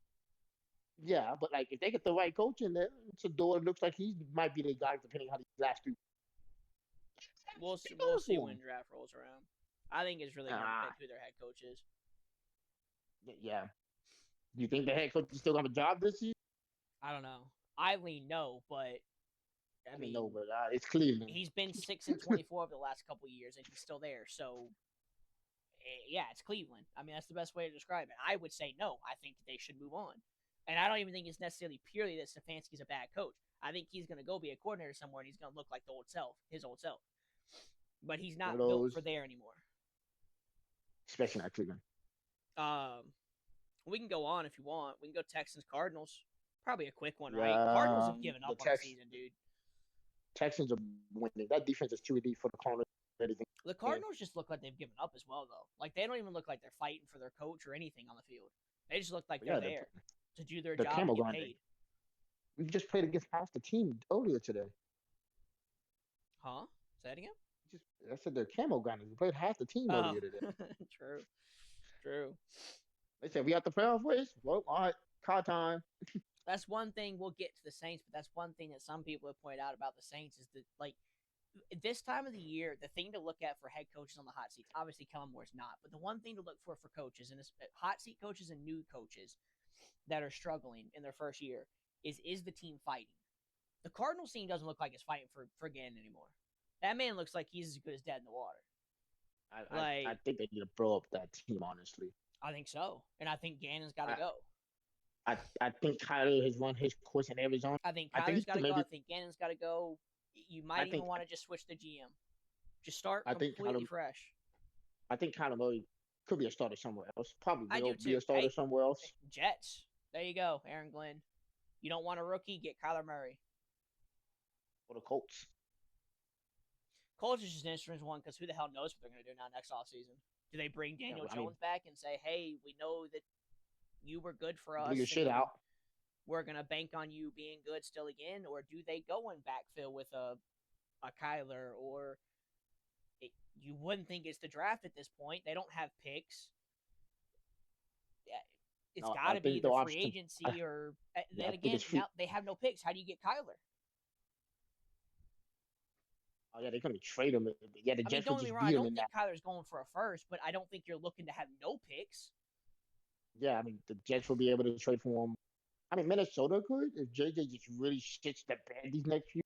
Yeah, but like if they get the right coach in there, Sador looks like he might be the guy depending on how these last two. We'll see when draft rolls around. I think it's really going to pick who their head coach is. Yeah. Do you think the head coach is still going to have a job this year? I don't know. I lean no, but I mean, no, but it's Cleveland. He's been 6-24 over the last couple of years, and he's still there. So, yeah, it's Cleveland. I mean, that's the best way to describe it. I would say no. I think they should move on. And I don't even think it's necessarily purely that Stefanski's a bad coach. I think he's going to go be a coordinator somewhere, and he's going to look like his old self. But he's not built for there anymore. Especially not Cleveland. We can go on if you want. We can go Texans, Cardinals. Probably a quick one, right? Cardinals have given up on the season, dude. Texans are winning. That defense is too elite for the Cardinals. The Cardinals just look like they've given up as well, though. Like, they don't even look like they're fighting for their coach or anything on the field. They just look like they're there to do their job and get paid. We just played against half the team earlier today. Huh? Say that again? I said they're camo grinders. We played half the team earlier today. True. They said we got the playoff race. Well, all right, car time. That's one thing we'll get to the Saints, but that's one thing that some people have pointed out about the Saints is that, like, this time of the year, the thing to look at for head coaches on the hot seats, obviously Kellen Moore's not, but the one thing to look for coaches, and hot seat coaches and new coaches that are struggling in their first year, is the team fighting? The Cardinals team doesn't look like it's fighting for Gannon anymore. That man looks like he's as good as dead in the water. I think they need to blow up that team, honestly. I think so. And I think Gannon's got to go. I think Kyler has run his course in Arizona. I think Kyler's got to go. I think Gannon's got to go. You might even want to just switch the GM. Just start completely fresh. I think Kyler Murray could be a starter somewhere else. Probably will be a starter somewhere else. Jets. There you go, Aaron Glenn. You don't want a rookie? Get Kyler Murray. Or the Colts. Colts is just an interesting one because who the hell knows what they're going to do now next offseason? Do they bring Daniel Jones back and say, hey, we know that you were good for us. Blew your shit out. We're going to bank on you being good still again? Or do they go and backfill with a Kyler? Or you wouldn't think it's the draft at this point. They don't have picks. It's got to be either free agency or then again, now they have no picks. How do you get Kyler? Oh, yeah, they're going to trade him. Yeah, the Jets don't get me wrong. I don't think Kyler's going for a first, but I don't think you're looking to have no picks. Yeah, I mean, the Jets will be able to trade for him. I mean, Minnesota could. If JJ just really shits the bed these next few,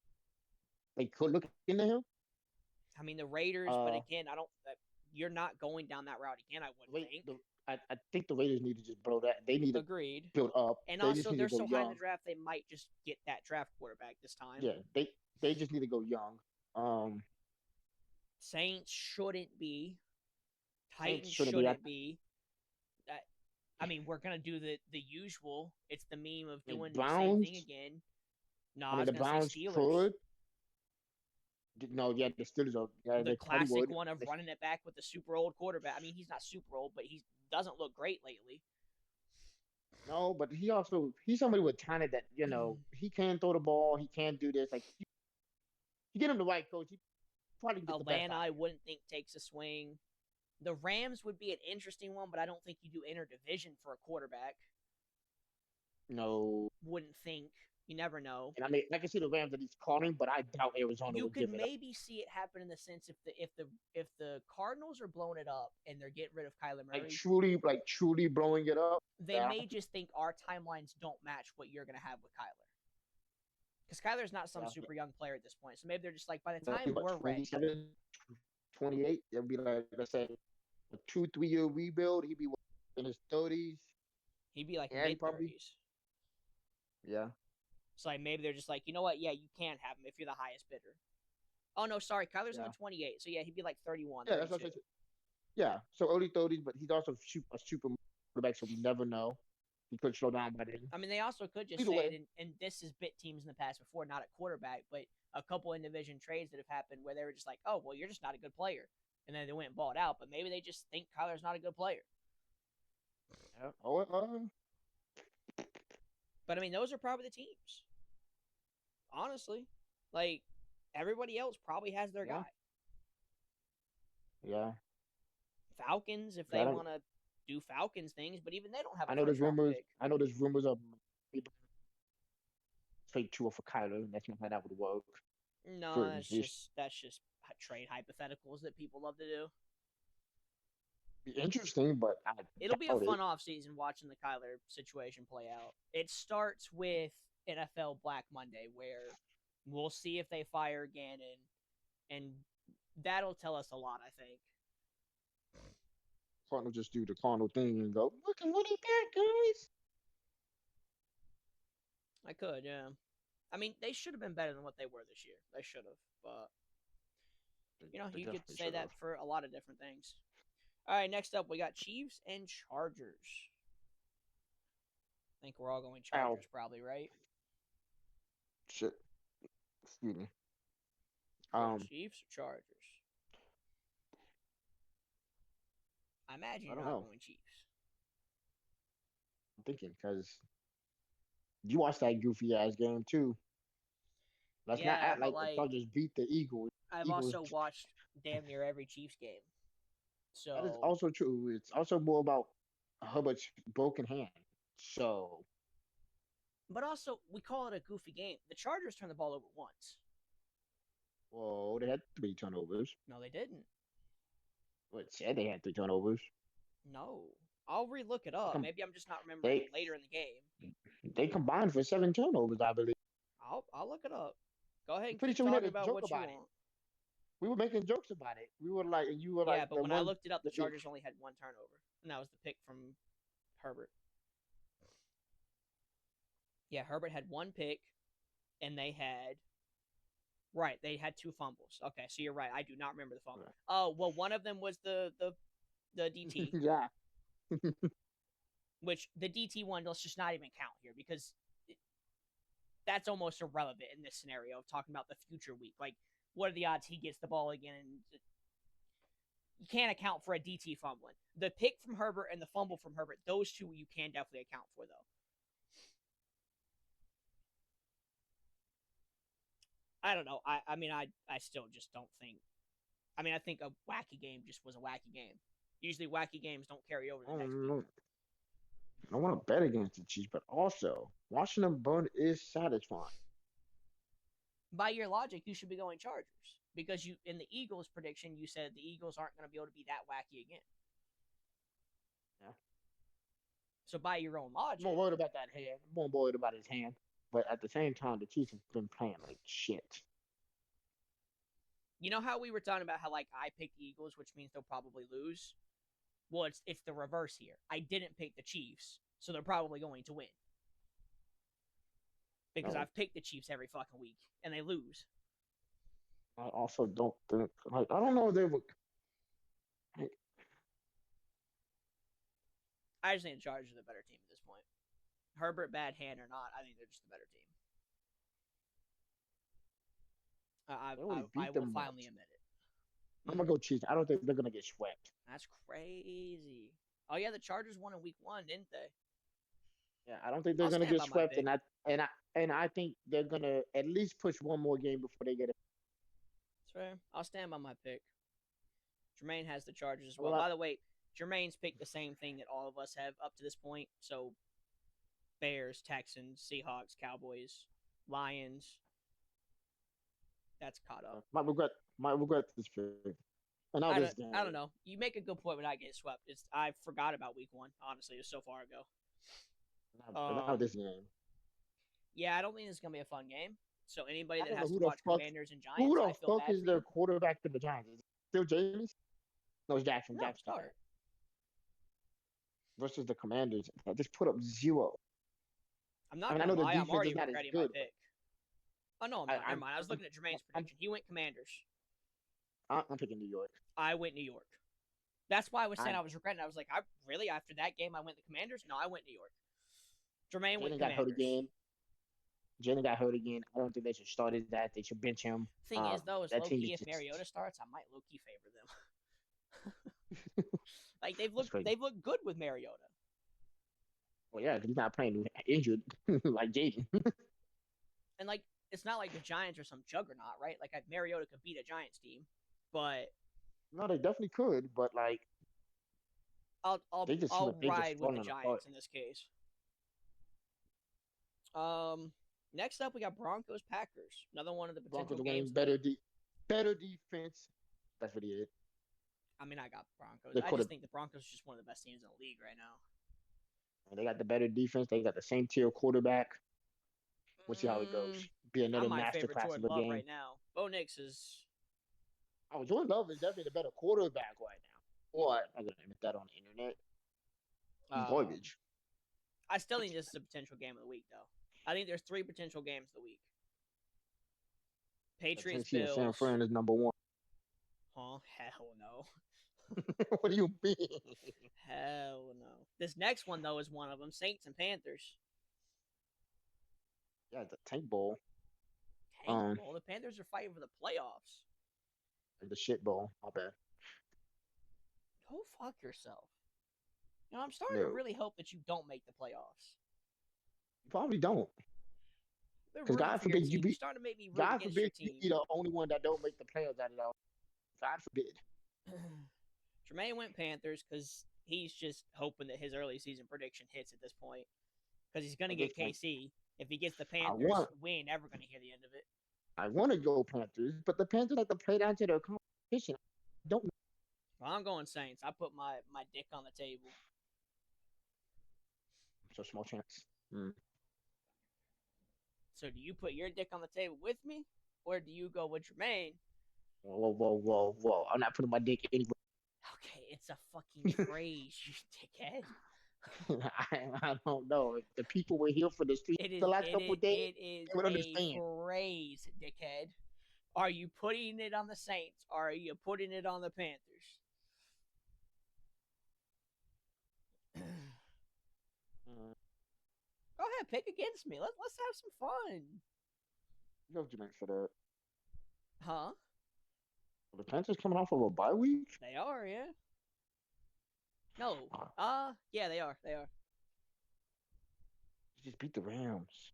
they could look into him. I mean, the Raiders, but again, you're not going down that route again, I wouldn't think. I think the Raiders need to just blow that. They need to Agreed. build up. And They just also, need to they're go so high in the young. draft, they might just get that draft quarterback this time. Yeah, they just need to go young. Um, Saints shouldn't be. Saints Titans shouldn't be. shouldn't be. I mean, we're gonna do the usual. It's the meme of doing the same thing Browns. again. No, I I mean, was the gonna say Browns Steelers. could. No, yeah, the Steelers are. Yeah, The they probably classic would. one of running it back with the super old quarterback. I mean, he's not super old, but he doesn't look great lately. No, but he's somebody with talent that he can throw the ball. He can do this. Like you get him the right coach, he probably get the best Atlanta, out I of him. wouldn't think takes a swing. The Rams would be an interesting one, but I don't think you do interdivision for a quarterback. No, Wouldn't think. You never know. and I mean I can see the Rams that he's calling, but I doubt Arizona You would could give it up. maybe see it happen in the sense if the Cardinals are blowing it up and they're getting rid of Kyler Murray, Like truly blowing it up. they Yeah, may just think our timelines don't match what you're going to have with Kyler. Because Kyler's not some yeah. super young player at this point. So maybe they're just like, by the That'll be time what we're ready, 27, 28. It'll be like I said, a 2 3 year rebuild. He'd be in his 30s. he'd be like Yeah, he mid probably 30s. yeah. So like maybe they're just like, you know what? Yeah, you can have him if you're the highest bidder. Oh no, sorry, Kyler's Yeah. only 28. So yeah, he'd be like 31, Yeah, that's what 32. I said. Yeah, so early 30s, but he's also a super quarterback, so we never know. He could slow down by then. I mean, they also could just Either say way, it, and this has bit teams in the past before, not at quarterback, but a couple in division trades that have happened where they were just like, oh, well, you're just not a good player. And then they went and bought out, but maybe they just think Kyler's not a good player. yeah. Oh, But I mean, those are probably the teams. Honestly. Like, everybody else probably has their yeah, guy. yeah. Falcons, if So I they don't. want to do Falcons things, but even they don't have I a know there's first round rumors. pick. I know there's rumors of trade Tua for Kyler. That's not how that would work. No, For that's just trade hypotheticals that people love to do. be interesting, but I It'll be a doubt it. fun off season watching the Kyler situation play out. It starts with NFL Black Monday, where we'll see if they fire Gannon, and that'll tell us a lot. I think. Cardinal just do the Cardinal thing and go, look at what he did, guys. I could, yeah. I mean, they should have been better than what they were this year. They should have, but They you could definitely say should that have. for a lot of different things. All right, next up we got Chiefs and Chargers. I think we're all going Ow, Chargers, probably, right? shit. Excuse me. Going Um, Chiefs or Chargers? I imagine I you're don't not know. going Chiefs. I'm thinking because you watched that goofy ass game too. Let's not Yeah, act but like the like Chargers beat the Eagles. I've Eagles. also watched damn near every Chiefs game. That is So, also true. It's also more about Herbert's broken hand. So, but also we call it a goofy game. The Chargers turned the ball over once. well, they had 3 turnovers. No, they didn't. Well, it said they had 3 turnovers. No. I'll relook it up. Com- Maybe I'm just not remembering They later in the game. they combined for 7 turnovers, I believe. I'll look it up. Go ahead I'm and pretty keep sure we made talking a about joke what you about it. want. We were making jokes about it. We were like, and you were like Yeah, but the when I one. looked it up, the Chargers only had one turnover, and that was the pick from Herbert. Yeah, Herbert had one pick, and they had they had two fumbles. Okay, so you're right. I do not remember the fumble. Oh, well, one of them was the DT, Yeah, which the DT one let's just not even count here because that's almost irrelevant in this scenario of talking about the future week. Like, what are the odds he gets the ball again? And you can't account for a DT fumbling. The pick from Herbert and the fumble from Herbert, those two you can definitely account for, though. I don't know. I mean, I still just don't think. I mean, I think a wacky game just was a wacky game. Usually, wacky games don't carry over to I the next don't week. know. I want to bet against the Chiefs, but also watching them burn is satisfying. By your logic, you should be going Chargers because you in the Eagles prediction you said the Eagles aren't going to be able to be that wacky again. Yeah. So by your own I'm logic, more worried about that hand. I'm more worried about his hand. But at the same time, the Chiefs have been playing like shit. you know how we were talking about how like I picked the Eagles, which means they'll probably lose. Well, it's the reverse here. I didn't pick the Chiefs, so they're probably going to win because No, I've picked the Chiefs every fucking week and they lose. I also don't think like I don't know if they would. Like, I just think the Chargers are the better team at this point. Herbert bad hand or not, I think they're just the better team. they already I beat will them finally once. admit it. I'm gonna go Chiefs. I don't think they're gonna get swept. That's crazy. Oh yeah, the Chargers won in week 1, didn't they? Yeah, I don't think they're I'll gonna stand get by my swept, pick. and I think they're gonna at least push one more game before they get it. That's fair. I'll stand by my pick. Jermaine has the Chargers as well. Well, By the way, Jermaine's picked the same thing that all of us have up to this point. So Bears, Texans, Seahawks, Cowboys, Lions. That's caught up. might regret this pick. And now this game. I don't know. You make a good point when I get swept. I forgot about week 1. Honestly, it was so far ago. Now this game. Yeah, I don't think it's gonna be a fun game. So anybody I that don't know has who to the watch fuck Commanders and who Giants, I the feel fuck bad is for their you. quarterback for the Giants? Is it still James? No, it's Jackson. No, Jackson start. versus the Commanders. I just put up 0. I'm I not mean, I gonna know the lie, I'm defense already is not as regretting my good, pick. Oh no, I'm but not. Never mind. I was looking at Jermaine's prediction. He went Commanders. I'm picking New York. I went New York. That's why I was saying I I was regretting. I was like, I really after that game I went the Commanders. No, I went New York. Jermaine went Jaden got hurt Commanders. again. Jaden got hurt again. I don't think they should start his that. They should bench him. Thing is though, is that low team key is if just Mariota starts, I might low key favor them. Like that's crazy. they've looked good with Mariota. Well, yeah, 'cause he's not playing injured like Jaden. And like it's not like the Giants are some juggernaut, right? Like Mariota could beat a Giants team, but No, they definitely could, but like I'll I'll they just ride with the falling apart. Giants in this case. Next up we got Broncos Packers. Another one of the Broncos potential are games. winning better defense. That's what he did. I mean, I got Broncos. They I could just have. think the Broncos are just one of the best teams in the league right now. They got the better defense. They got the same tier quarterback. We'll see how it goes. Be another I'm my favorite masterclass Jordan of a Love game. right now. Bo Nix is. Oh, Jordan Love is definitely the better quarterback right now. What? I'm gonna admit that on the internet. He's garbage. I still think this is a potential game of the week, though. I think there's 3 potential games of the week. Patriots, Tennessee and Bills. San Fran is number 1. Huh? Hell no. What do you mean? Hell no. This next one though is one of them. Saints and Panthers. Yeah, the Tank Bowl. Tank Bowl. The Panthers are fighting for the playoffs. The shit bowl. My bad. Go fuck yourself. You know, I'm starting to No. really hope that you don't make the playoffs. You probably don't. Because God forbid you be. be. Starting to make me root God against your forbid you team. be the only one that don't make the playoffs out of it all. God forbid. Jermaine went Panthers because he's just hoping that his early season prediction hits at this point. Because he's going to get KC. If he gets the Panthers, we ain't ever going to hear the end of it. I want to go Panthers, but the Panthers like to play down to their competition. I don't know. Well, I'm going Saints. I put my dick on the table. So small chance. So do you put your dick on the table with me, or do you go with Jermaine? Whoa. I'm not putting my dick anywhere. Okay, it's a fucking phrase, you dickhead. I don't know. If the people were here for the street the last couple days, it is they would understand. A phrase, dickhead. Are you putting it on the Saints, or are you putting it on the Panthers? Go ahead, pick against me. Let's have some fun. You have Jermaine for that. Huh? Are the Panthers coming off of a bye week? They are, yeah. No. Yeah, they are. They are. Just beat the Rams.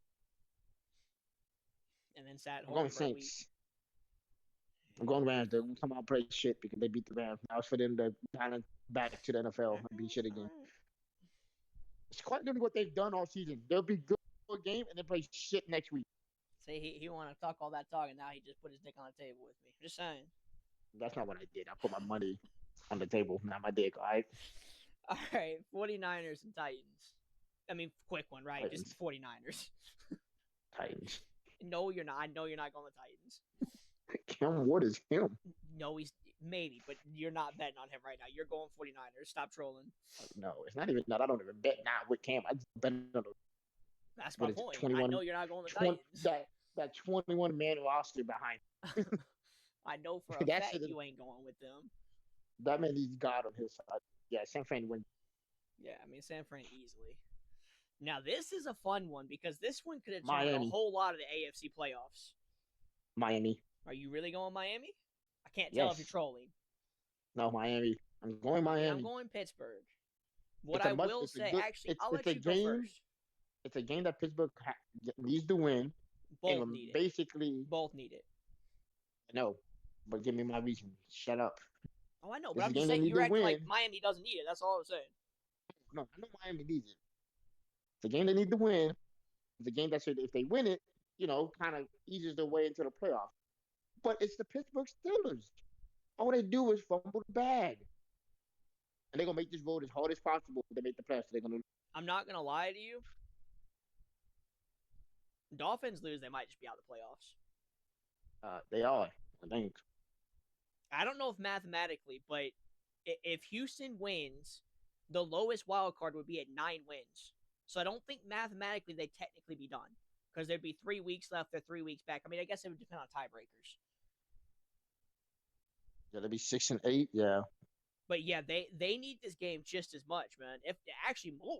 And then sat I'm home going for a week. Saints. I'm going Rams. They're going to come out and play shit because they beat the Rams. Now it's for them to balance back to the NFL and be shit again. It's quite literally what they've done all season. They'll be good for a game and then play shit next week. See, he want to talk all that talk, and now he just put his dick on the table with me. Just saying. That's not what I did. I put my money on the table, not my dick, all right? All right, 49ers and Titans. I mean, quick one, right? Titans. Just 49ers. Titans. No, you're not. I know you're not going with Titans. Cam Ward is him. No, he's Maybe, but you're not betting on him right now. You're going 49ers. Stop trolling. No, it's not even that. I don't even bet now with Cam. I just bet on the That's my what is it, point. I 21, know you're not going the 20 Titans. that 21 man roster behind. I know for a That fact shit is, you ain't going with them. that man needs God on his side. Yeah, San Fran win. Yeah, I mean San Fran easily. Now this is a fun one because this one could determine a Miami, whole lot of the AFC playoffs. Miami. Are you really going Miami? I can't tell if you're Yes, trolling. no Miami. I'm going I mean, I'm Miami. going Pittsburgh. What It's a I must. will It's a say, good. actually, I'll It's let a you go game. first. It's a game that Pittsburgh needs to win, Both and need it. basically, Both need it. no. But give me my reason. Shut up. Oh, I know, but It's a I'm just game they saying need you're to acting like win. Miami doesn't need it. That's all I'm saying. No, I know Miami needs it. It's a game they need to win. It's a game that should, if they win it, kind of eases their way into the playoffs. But it's the Pittsburgh Steelers. All they do is fumble the bag. And they're going to make this vote as hard as possible to make the playoffs. They're going to I'm not gonna lie to you. Dolphins lose, they might just be out of the playoffs. they are, I think. I don't know if mathematically, but if Houston wins, the lowest wild card would be at 9 wins. So I don't think mathematically they'd technically be done because there'd be 3 weeks left. They're 3 weeks back. I mean, I guess it would depend on tiebreakers. Yeah, they'll be 6-8. Yeah. But yeah, they need this game just as much, man. If actually more,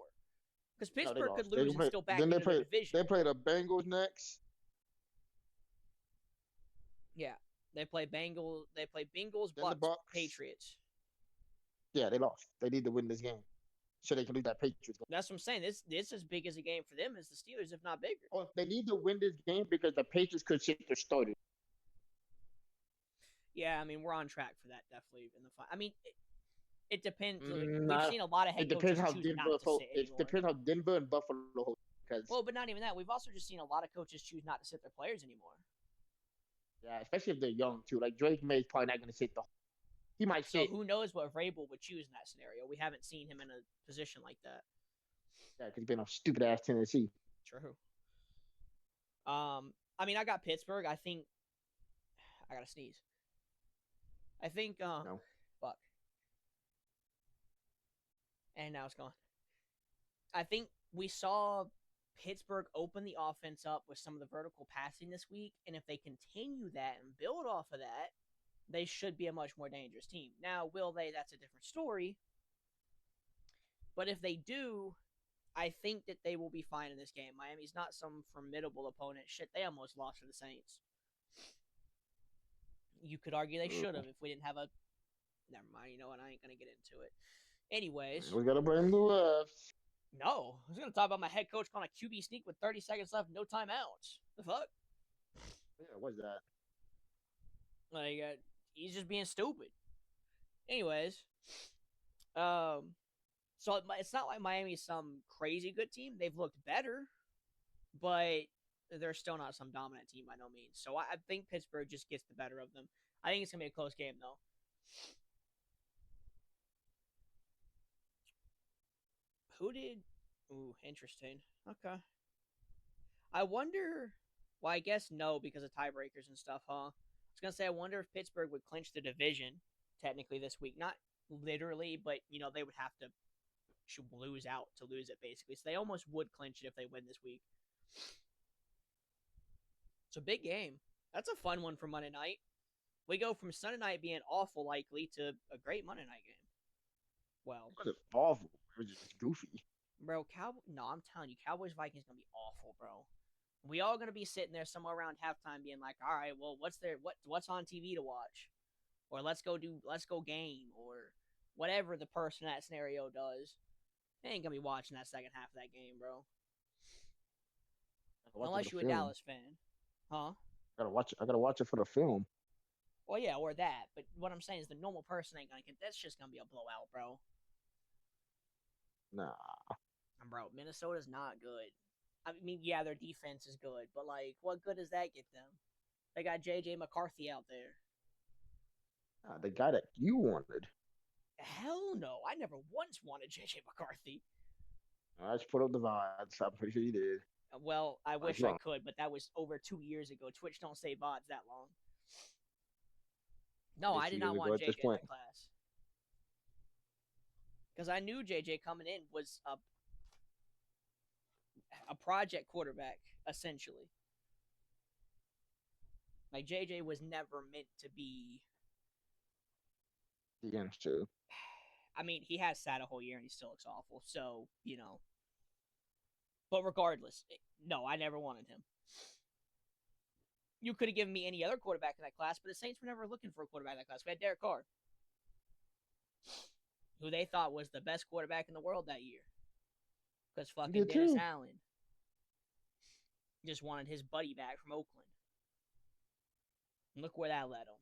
because No, they Pittsburgh could lost. They lose and play, still back then into the division. they play the Bengals next. Yeah, they play Bengals. They play Bengals, Then the Bucks, Bucks. Patriots. Yeah, they lost. They need to win this game so they can lose that Patriots game. That's what I'm saying. This as big as a game for them as the Steelers, if not bigger. Oh, they need to win this game because the Patriots could sit their starters. Yeah, I mean we're on track for that definitely in the fight. I mean it depends. Like, Nah, we've seen a lot of it head depends coaches how choose Denver. not to sit It anymore. depends how Denver and Buffalo hold. Because But not even that. We've also just seen a lot of coaches choose not to sit their players anymore. yeah, especially if they're young too. Like Drake May's probably not going to sit the. He might So sit. who knows what Vrabel would choose in that scenario? We haven't seen him in a position like that. Yeah, because he's been on stupid ass Tennessee. True. I mean, I got Pittsburgh. I think I gotta sneeze. I think No. fuck. And now it's gone. I think we saw Pittsburgh open the offense up with some of the vertical passing this week, and if they continue that and build off of that, they should be a much more dangerous team. Now, will they? That's a different story. But if they do, I think that they will be fine in this game. Miami's not some formidable opponent. Shit, they almost lost to the Saints. You could argue they should have if we didn't have a. Never mind. You know what? I ain't gonna get into it. Anyways, We gotta blame the refs. no, I was gonna talk about my head coach calling a QB sneak with 30 seconds left, no timeouts. The fuck? Yeah, what's that? Like, he's just being stupid. Anyways, so it's not like Miami's some crazy good team. They've looked better, but they're still not some dominant team by no means. So I think Pittsburgh just gets the better of them. I think it's gonna be a close game though. Who did? Ooh, interesting. Okay. I wonder. Well, I guess no because of tiebreakers and stuff, huh? I was gonna say I wonder if Pittsburgh would clinch the division technically this week. Not literally, but they would have to lose out to lose it basically. So they almost would clinch it if they win this week. It's a big game. That's a fun one for Monday night. We go from Sunday night being awful likely to a great Monday night game. Well, It was awful. It was just goofy. bro, no, I'm telling you, Cowboys Vikings gonna be awful, bro. We all gonna be sitting there somewhere around halftime, being like, "All right, well, what's on TV to watch, or let's go game, or whatever the person in that scenario does." They ain't gonna be watching that second half of that game, bro. Unless you're a Dallas fan, huh? I gotta watch it for the film. Well, yeah, or that. But what I'm saying is the normal person ain't gonna get. That's just gonna be a blowout, bro. Nah. Bro, Minnesota's not good. I mean, yeah, their defense is good, but like, what good does that get them? They got JJ McCarthy out there. The guy that you wanted. Hell no, I never once wanted JJ McCarthy. I just put up the VODs. I'm pretty sure you did. Well, I wish I could, but that was over 2 years ago. Twitch don't save VODs that long. No, I Just 2 did years not ago want at this JJ in point. that class because I knew JJ coming in was a project quarterback essentially. Like JJ was never meant to be. Against two. I mean, he has sat a whole year and he still looks awful. So But regardless, no, I never wanted him. You could have given me any other quarterback in that class, but the Saints were never looking for a quarterback in that class. We had Derek Carr, who they thought was the best quarterback in the world that year. Because fucking Dennis Allen just wanted his buddy back from Oakland. And look where that led him.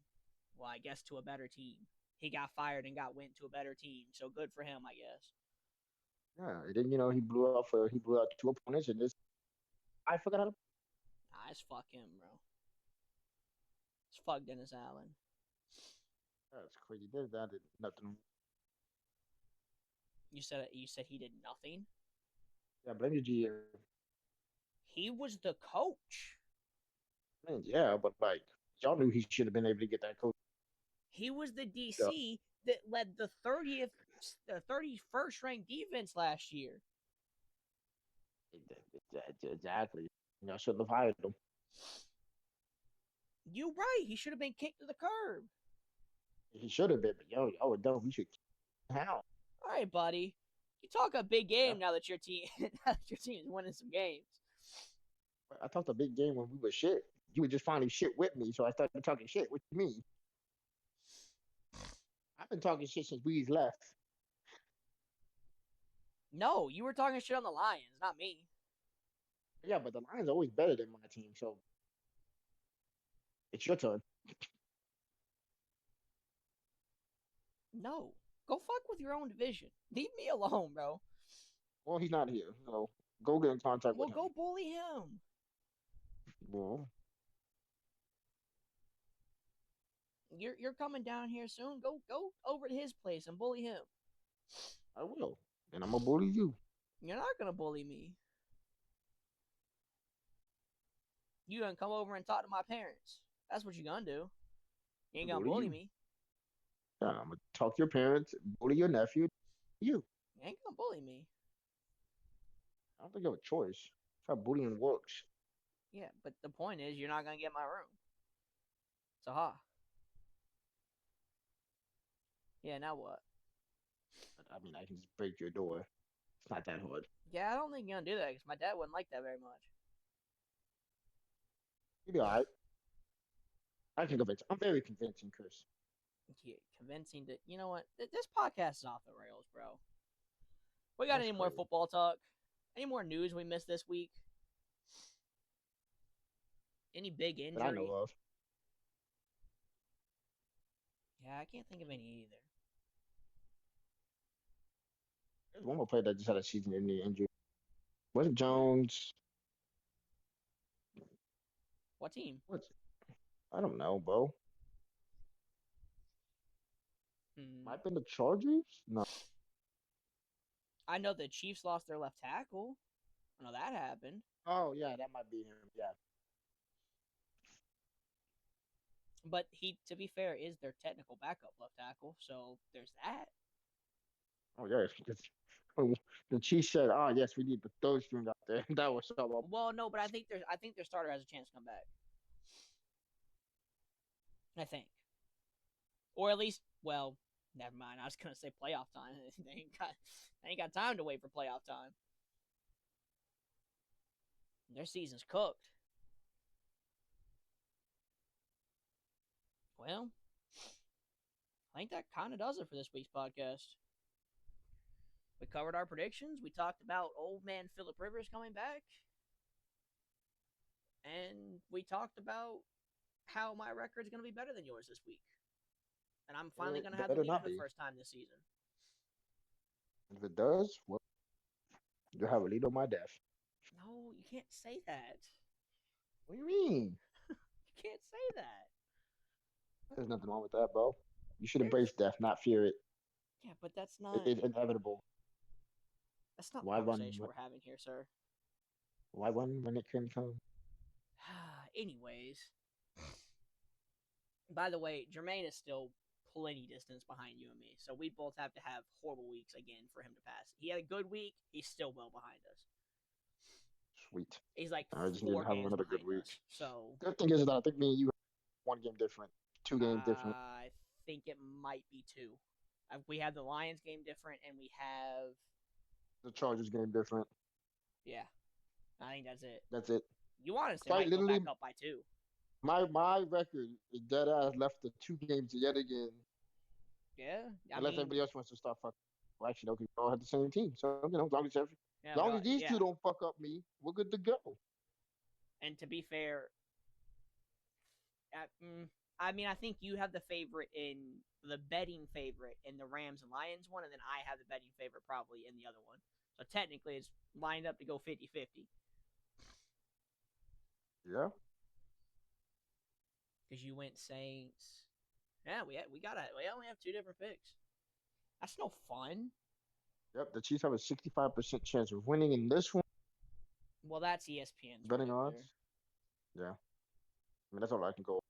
Well, I guess to a better team. He got fired and went to a better team. So good for him, I guess. Yeah, and then he blew out 2 opponents and this. I forgot how to. Nah, it's fuck him, bro. It's fuck Dennis Allen. That's crazy. That did nothing. You said he did nothing. Yeah, blame your GM. He was the coach. Man, yeah, but like y'all knew he should have been able to get that coach. He was the DC that led the 31st ranked defense last year. Exactly. Y'all shouldn't have hired him. You right. He should have been kicked to the curb. He should have been, but y'all were dumb. We should. How? All right, buddy. You talk a big game now that your team is winning some games. I talked a big game when we were shit. You were just finally shit with me, so I started talking shit. What you mean? I've been talking shit since Weeds left. No, you were talking shit on the Lions, not me. Yeah, but the Lions are always better than my team, so it's your turn. No. Go fuck with your own division. Leave me alone, bro. Well, he's not here, so go get in contact with him. Well, go bully him. Well, You're coming down here soon. Go over to his place and bully him. I will, and I'm gonna bully you. You're not gonna bully me. You gonna come over and talk to my parents. That's what you're gonna do. You ain't gonna bully me. Yeah, I'm gonna talk to your parents, bully your nephew. You ain't gonna bully me. I don't think you have a choice. That's how bullying works. Yeah, but the point is, you're not gonna get my room. So ha. Yeah, now what? I mean, I can just break your door. It's not that hard. Yeah, I don't think you're gonna do that because my dad wouldn't like that very much. You'll be alright. I can convince. I'm very convincing, Chris. Yeah, convincing to. You know what? This podcast is off the rails, bro. We got any more football talk? Any more news we missed this week? Any big injury? That I know of. Yeah, I can't think of any either. There's one more player that just had a season-ending injury. Was it Jones? What team? I don't know, bro. Might have been the Chargers? No. I know the Chiefs lost their left tackle. I know that happened. Oh, yeah, that might be him. Yeah. But he, to be fair, is their technical backup left tackle, so there's that. Oh, yes, because the Chiefs said, "Oh, yes, we need the third string out there." That was so. Well, no, but I think their starter has a chance to come back. I think, or at least, well, never mind. I was gonna say playoff time. They ain't got time to wait for playoff time. Their season's cooked. Well, I think that kind of does it for this week's podcast. We covered our predictions. We talked about old man Philip Rivers coming back. And we talked about how my record's going to be better than yours this week. And I'm finally going to have the lead for the first time this season. If it does, well, you'll have a lead on my death. No, you can't say that. What do you mean? You can't say that. There's nothing wrong with that, bro. You should embrace death, not fear it. Yeah, but that's not... It's inevitable. That's not the conversation we're having here, sir. Why run when it can come? Anyways. By the way, Jermaine is still plenty distance behind you and me, so we both have to have horrible weeks again for him to pass. He had a good week. He's still well behind us. Sweet. He's like I just need to 4 have games another good behind week. us. So Good thing is that I think me and you have 1 game different, 2 games different. I think it might be 2. We have the Lions game different, and we have The Chargers game different. yeah. I think that's it. That's it. You honestly Quite might go literally, back up by 2. my record is dead ass left the 2 games yet again. Yeah, I Unless mean, everybody else wants to start fucking. Well, actually, no, because we all have the same team. So as long as yeah, these yeah. two don't fuck up me, we're good to go. And to be fair, I mean, I think you have the favorite in the betting favorite in the Rams and Lions one, and then I have the betting favorite probably in the other one. So technically, it's lined up to go 50-50. Yeah. Because you went Saints. Yeah, we only have 2 different picks. That's no fun. Yep. The Chiefs have a 65% chance of winning in this one. Well, that's ESPN's Betting right odds. Yeah. I mean, that's all I can go.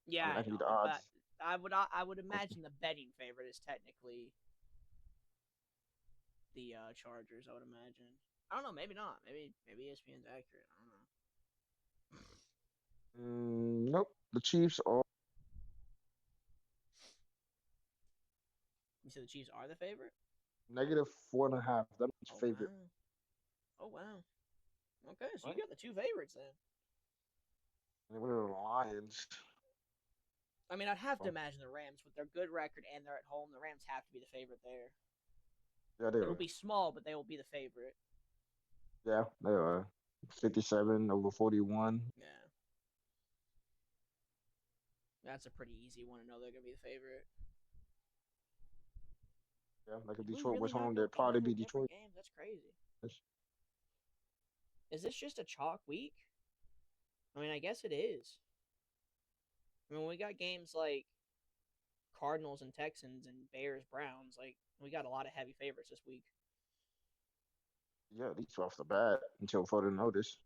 Yeah, I mean, I I can know. get the odds. I would imagine the betting favorite is technically the Chargers. I would imagine. I don't know. Maybe not. Maybe ESPN's accurate. I don't know. Nope. The Chiefs are. You said the Chiefs are the favorite? -4.5. That means Oh favorite. wow. Oh wow. Okay, so What? you got the 2 favorites then. And what are the Lions? I mean, I'd have to imagine the Rams with their good record and they're at home. The Rams have to be the favorite there. Yeah, they It'll are. be small, but they will be the favorite. Yeah, they are. 57 over 41. Yeah. That's a pretty easy one to know they're gonna be the favorite. Yeah, like if We Detroit really was not home, go they'd probably into be different Detroit. games. That's crazy. Yes. Is this just a chalk week? I mean, I guess it is. I mean, we got games like Cardinals and Texans and Bears Browns. Like, we got a lot of heavy favorites this week. Yeah, at least off the bat until further notice.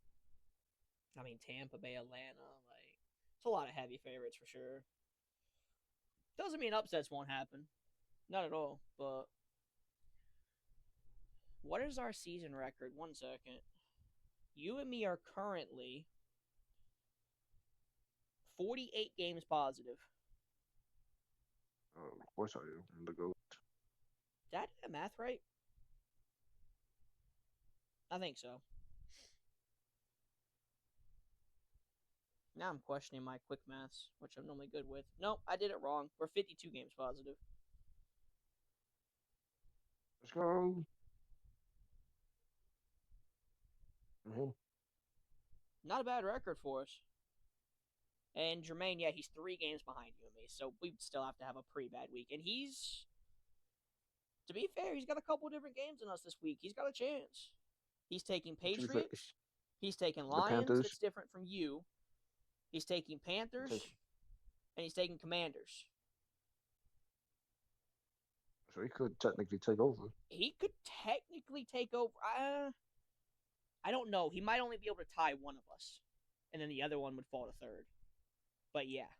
I mean, Tampa Bay, Atlanta. Like, it's a lot of heavy favorites for sure. Doesn't mean upsets won't happen. Not at all. But what is our season record? 1 second. You and me are currently 48 games positive. Of course I do. I'm the GOAT. Did I do that math right? I think so. Now I'm questioning my quick maths, which I'm normally good with. Nope, I did it wrong. We're 52 games positive. Let's go. Not a bad record for us. And Jermaine, yeah, he's 3 games behind you and me, so we still have to have a pretty bad week. And he's, to be fair, he's got a couple different games in us this week. He's got a chance. He's taking Patriots. He's taking Lions. That's different from you. He's taking Panthers. And he's taking Commanders. So he could technically take over. He could technically take over. I don't know. He might only be able to tie one of us, and then the other one would fall to third. But yeah,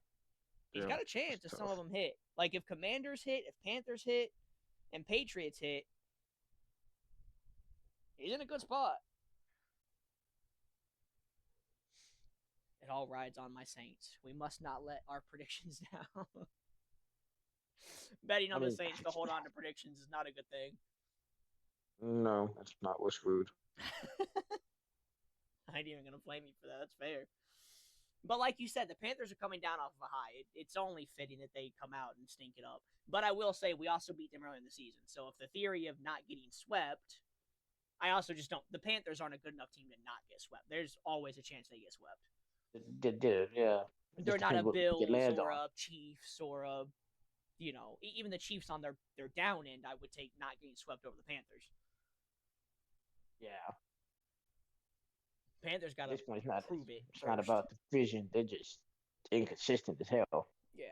he's got a chance if some of them hit. Like if Commanders hit, if Panthers hit, and Patriots hit, he's in a good spot. It all rides on my Saints. We must not let our predictions down. Betting on the Saints to hold on to predictions is not a good thing. No, that's not what's screwed. I ain't even going to blame you for that. That's fair. But like you said, the Panthers are coming down off of a high. It's only fitting that they come out and stink it up. But I will say we also beat them early in the season. So if the theory of not getting swept, I also just don't. The Panthers aren't a good enough team to not get swept. There's always a chance they get swept. They did, yeah. They're not a Bills or a Chiefs or a, even the Chiefs on their down end, I would take not getting swept over the Panthers. Yeah. Panthers got to prove it. It's not about the vision. They're just inconsistent as hell. Yeah.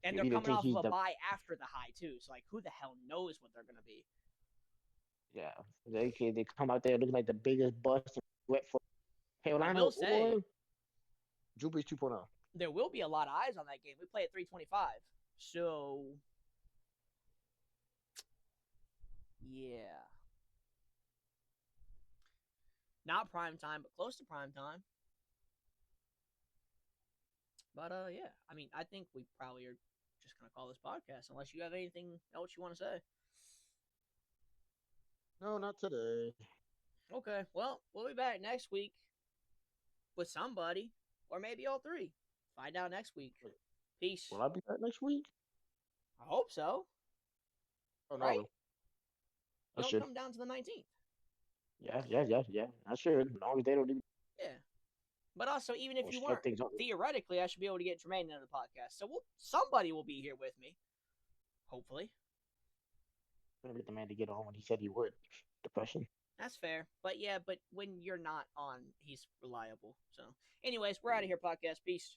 And they're coming off of a bye after the high, too. So, who the hell knows what they're going to be? Yeah. They come out there looking like the biggest bust and wet for Carolina. I will say. Drew Brees 2.0. there will be a lot of eyes on that game. We play at 3:25, so yeah, not prime time, but close to prime time. But yeah, I mean, I think we probably are just gonna call this podcast unless you have anything else you want to say. No, not today. Okay, well, we'll be back next week with somebody, or maybe all three. Find out next week. Peace. Will I be back next week? I hope so. Oh Right? no, I You don't should. come down to the 19th. Yeah. I should. As long as they don't even Yeah. But also, even if you shut weren't, things up. theoretically, I should be able to get Jermaine into the podcast. So somebody will be here with me. Hopefully. Gonna get the man to get on when he said he would. Depression. That's fair. But yeah, but when you're not on, he's reliable. So, anyways, we're out of here, podcast. Peace.